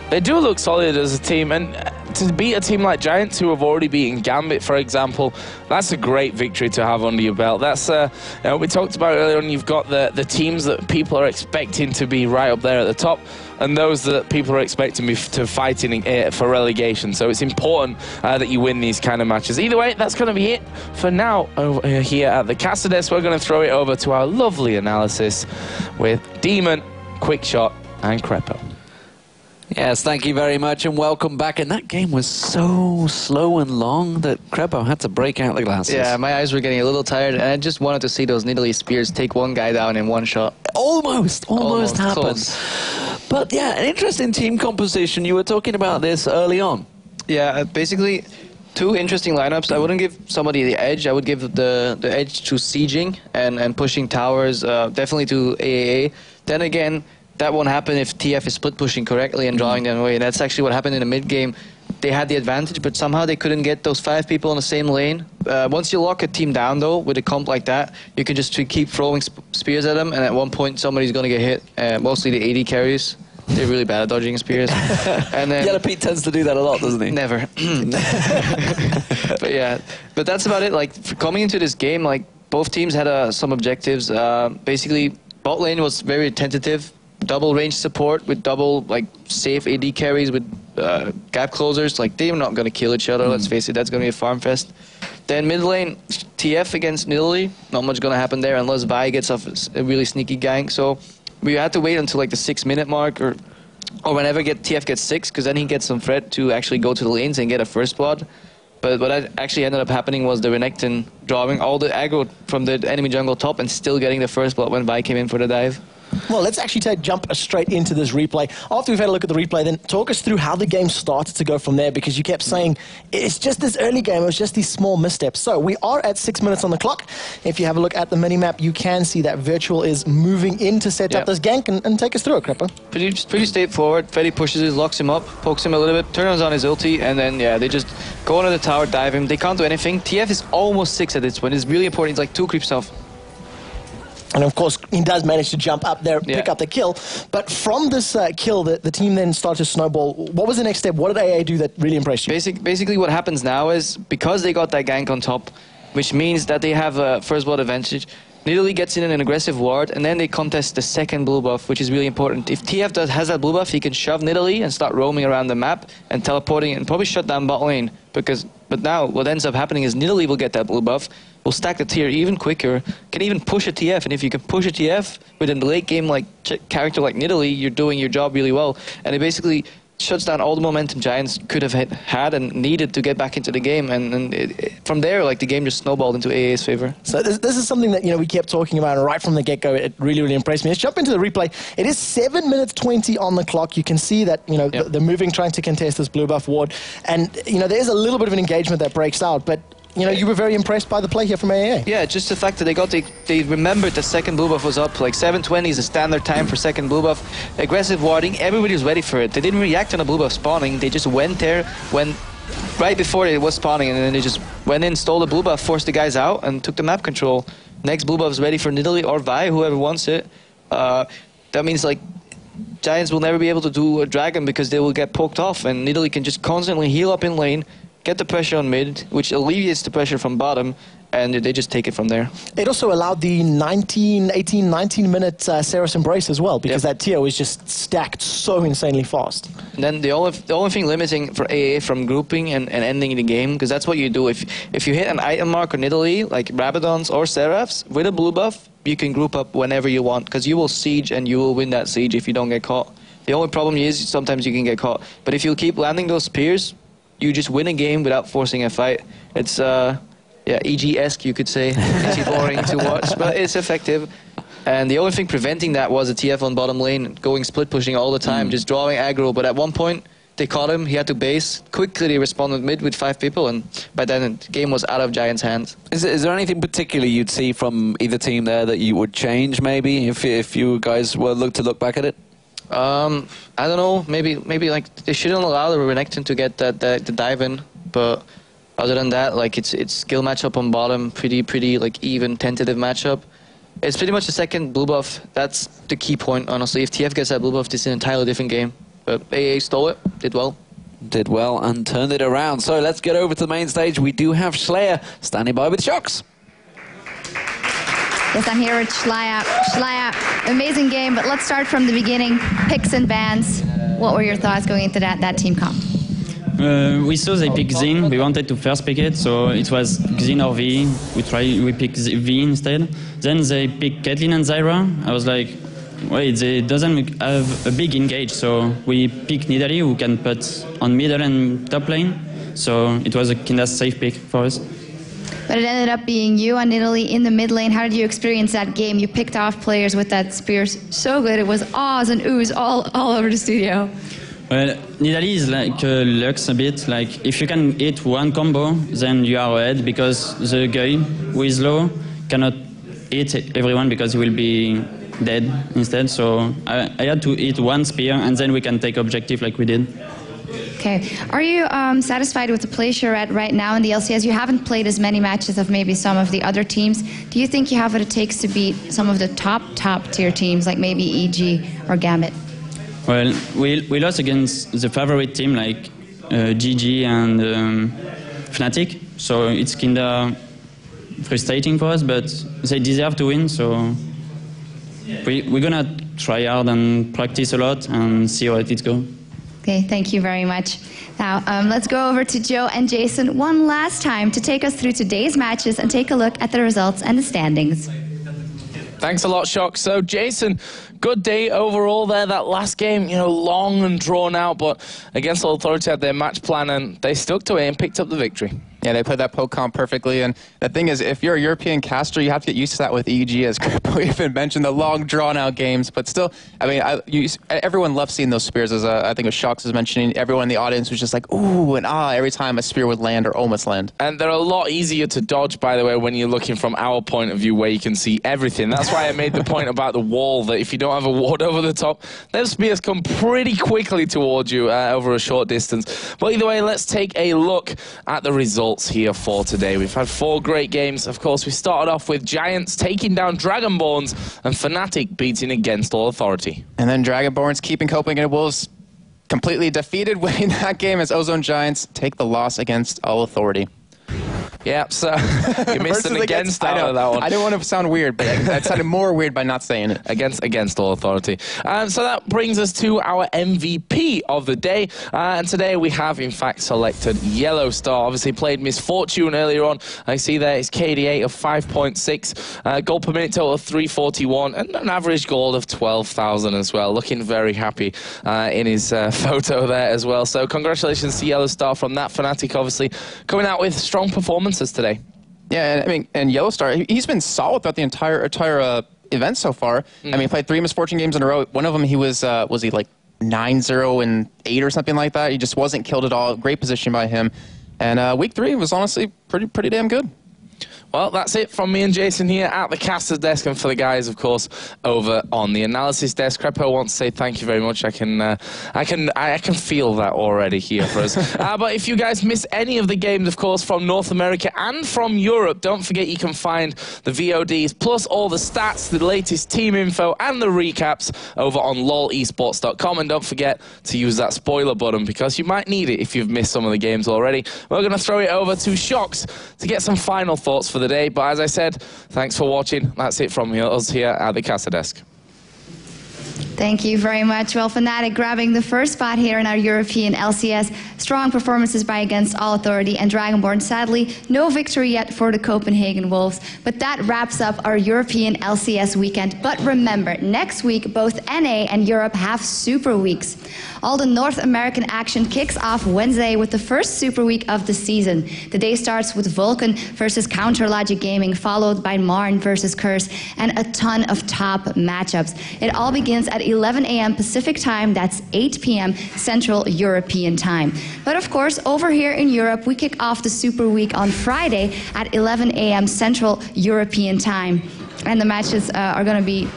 They do look solid as a team, and to beat a team like Giants who have already beaten Gambit, for example, that's a great victory to have under your belt. That's we talked about earlier on, you've got the teams that people are expecting to be right up there at the top, and those that people are expecting to fight for relegation. So it's important that you win these kind of matches. Either way, that's going to be it for now over here at the Caster Desk. We're going to throw it over to our lovely analysis with Demon, Quickshot, and Crepo. Yes, thank you very much and welcome back. And that game was so slow and long that Crepo had to break out the glasses. Yeah, my eyes were getting a little tired, and I just wanted to see those Nidalee spears take one guy down in one shot. Almost happened. Close. But yeah, an interesting team composition. You were talking about this early on. Yeah, basically, two interesting lineups. I wouldn't give somebody the edge. I would give the edge to sieging and pushing towers, definitely to AAA. Then again, that won't happen if TF is split pushing correctly and drawing them away. And that's actually what happened in the mid game. They had the advantage, but somehow they couldn't get those 5 people in the same lane. Once you lock a team down, though, with a comp like that, you can just keep throwing spears at them, and at one point somebody's going to get hit. Mostly the AD carries. They're really bad at dodging spears. And then Yellow Pete tends to do that a lot, doesn't he? Never. But yeah, but that's about it. Like, coming into this game, like, both teams had some objectives. Basically, bot lane was very tentative. Double range support with double like safe AD carries with gap closers. Like, they're not going to kill each other, let's face it. That's going to be a farm fest. Then mid lane, TF against Nidalee. Not much going to happen there unless Vi gets off a really sneaky gank. So we had to wait until like the 6-minute mark or whenever TF gets 6, because then he gets some threat to actually go to the lanes and get a first blood. But what actually ended up happening was the Renekton drawing all the aggro from the enemy jungle top and still getting the first blood when Vi came in for the dive. Well, let's actually jump straight into this replay. After we've had a look at the replay, then talk us through how the game started to go from there, because you kept saying it's just this early game, it was just these small missteps. So we are at 6 minutes on the clock. If you have a look at the minimap, you can see that Virtual is moving in to set up this gank and take us through it, Crepo. Pretty straightforward. Freddy pushes it, locks him up, pokes him a little bit, turns on his ulti, and then, yeah, they just go under the tower, dive him. They can't do anything. TF is almost 6 at this point. It's really important. It's like 2 creeps off. And of course, he does manage to jump up there, pick up the kill. But from this kill, the team then started to snowball. What was the next step? What did AA do that really impressed you? Basically, what happens now is, because they got that gank on top, which means that they have a first blood advantage, Nidalee gets in an aggressive ward, and then they contest the second blue buff, which is really important. If TF has that blue buff, he can shove Nidalee and start roaming around the map and teleporting and probably shut down bot lane. But now what ends up happening is Nidalee will get that blue buff, will stack the tier even quicker, can even push a TF, and if you can push a TF with a late game like character like Nidalee, you're doing your job really well. And it basically shuts down all the momentum Giants could have had and needed to get back into the game, and from there, like, the game just snowballed into AA's favor. So this is something that, you know, we kept talking about right from the get-go. It really, really impressed me. Let's jump into the replay. It is 7 minutes 20 on the clock. You can see that, you know, they're moving, trying to contest this blue buff ward, and, you know, there's a little bit of an engagement that breaks out, but you know, you were very impressed by the play here from AAA. Yeah, just the fact that they remembered the second blue buff was up. Like, 7:20 is a standard time for second blue buff. Aggressive warding, everybody was ready for it. They didn't react on a blue buff spawning. They just went there right before it was spawning, and then they just went in, stole the blue buff, forced the guys out, and took the map control. Next blue buff is ready for Nidalee or Vi, whoever wants it. That means, like, Giants will never be able to do a dragon because they will get poked off, and Nidalee can just constantly heal up in lane, get the pressure on mid, which alleviates the pressure from bottom, and they just take it from there. It also allowed the 19-minute Sarah's Embrace as well, because that tier was just stacked so insanely fast. And then the only thing limiting for AA from grouping and ending the game, because that's what you do. If you hit an item mark on Nidalee, like Rabadons or Seraphs, with a blue buff, you can group up whenever you want, because you will siege and you will win that siege if you don't get caught. The only problem is sometimes you can get caught. But if you keep landing those spears, you just win a game without forcing a fight. It's, EG-esque, you could say. It's boring to watch, but it's effective. And the only thing preventing that was a TF on bottom lane, going split pushing all the time, just drawing aggro. But at one point, they caught him, he had to base. Quickly, they responded mid with 5 people, and by then, the game was out of Giants' hands. Is there anything particular you'd see from either team there that you would change, maybe, if you guys were to look back at it? I don't know. Maybe like they shouldn't allow the Renekton to get the dive in. But other than that, like it's skill matchup on bottom, pretty like even tentative matchup. It's pretty much the second blue buff. That's the key point, honestly. If TF gets that blue buff, it's an entirely different game. But AA stole it, did well. Did well and turned it around. So let's get over to the main stage. We do have Slayer standing by with Shocks. Yes, I'm here with Schlaya. Schlaya, amazing game, but let's start from the beginning. Picks and bans. What were your thoughts going into that team comp? We saw they picked Xin. We wanted to first pick it, so it was Xin or V. We picked V instead. Then they picked Caitlyn and Zyra. I was like, well, it doesn't have a big engage, so we pick Nidalee, who can put on middle and top lane. So it was a kind of safe pick for us. But it ended up being you and Nidalee in the mid lane. How did you experience that game? You picked off players with that spear so good. It was ahs and oohs all over the studio. Well, Nidalee is like Lux a bit. Like if you can hit one combo, then you are ahead, because the guy who is low cannot hit everyone because he will be dead instead. So I had to hit one spear, and then we can take objective like we did. Okay. Are you satisfied with the place you're at right now in the LCS? You haven't played as many matches of maybe some of the other teams. Do you think you have what it takes to beat some of the top tier teams like maybe EG or Gambit? Well, we lost against the favorite team like GG and Fnatic, so it's kinda frustrating for us, but they deserve to win, so we're gonna try hard and practice a lot and see how it goes. Okay, thank you very much. Now, let's go over to Joe and Jason one last time to take us through today's matches and take a look at the results and the standings. Thanks a lot, Shock. So, Jason, good day overall there. That last game, you know, long and drawn out, but against Authority had their match plan and they stuck to it and picked up the victory. Yeah, they played that poke comp perfectly, and the thing is, if you're a European caster, you have to get used to that with EG, as we even mentioned, the long, drawn-out games. But still, I mean, everyone loves seeing those spears, as I think Shox was mentioning. Everyone in the audience was just like, ooh and ah, every time a spear would land or almost land. And they're a lot easier to dodge, by the way, when you're looking from our point of view, where you can see everything. That's why I made the point about the wall, that if you don't have a ward over the top, those spears come pretty quickly towards you over a short distance. But either way, let's take a look at the results here for today. We've had 4 great games. Of course, we started off with Giants taking down Dragonborns and Fnatic beating against All Authority. And then Dragonborns keeping Copenhagen Wolves completely defeated, winning that game as Ozone Giants take the loss against All Authority. Yeah, so you missed an against out of that one. I didn't want to sound weird, but that sounded more weird by not saying it. Against All Authority. So that brings us to our MVP of the day. And today we have, in fact, selected Yellow Star. Obviously played Misfortune earlier on. I see there it's KDA of 5.6, gold per minute total of 341, and an average gold of 12,000 as well. Looking very happy in his photo there as well. So congratulations to Yellow Star from that. Fnatic, obviously, coming out with strong performances today. Yeah, and I mean, and Yellow Star, he's been solid throughout the entire event so far. I mean, he played 3 Misfortune games in a row. One of them, he was he like 9-0 and 8 or something like that? He just wasn't killed at all. Great position by him. And week 3 was honestly pretty damn good. Well, that's it from me and Jason here at the caster's desk, and for the guys, of course, over on the analysis desk. Crepo wants to say thank you very much. I can feel that already here for us. But if you guys miss any of the games, of course, from North America and from Europe, don't forget you can find the VODs plus all the stats, the latest team info, and the recaps over on lolesports.com. And don't forget to use that spoiler button, because you might need it if you've missed some of the games already. We're going to throw it over to Shox to get some final thoughts for the day. But as I said, thanks for watching. That's it from us here at the Casa Desk. Thank you very much. Well, Fnatic grabbing the first spot here in our European LCS. Strong performances by against All Authority and Dragonborn. Sadly, no victory yet for the Copenhagen Wolves. But that wraps up our European LCS weekend. But remember, next week, both NA and Europe have Super Weeks. All the North American action kicks off Wednesday with the first Super Week of the season. The day starts with Vulcan versus Counterlogic Gaming, followed by Marn versus Curse, and a ton of top matchups. It all begins at 11 a.m. Pacific time. That's 8 p.m. Central European time. But of course, over here in Europe, we kick off the Super Week on Friday at 11 a.m. Central European time. And the matches are going to be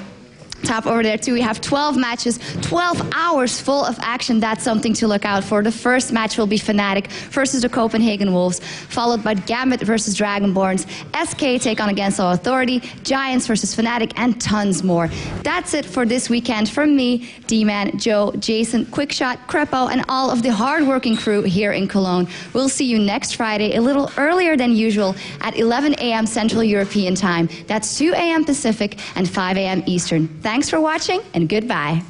top over there too. We have 12 matches, 12 hours full of action. That's something to look out for. The first match will be Fnatic versus the Copenhagen Wolves, followed by Gambit versus Dragonborns, SK take on against All Authority, Giants versus Fnatic, and tons more. That's it for this weekend from me, D-Man, Joe, Jason, Quickshot, Crepo, and all of the hardworking crew here in Cologne. We'll see you next Friday, a little earlier than usual, at 11 a.m. Central European time. That's 2 a.m. Pacific and 5 a.m. Eastern. Thanks for watching, and goodbye.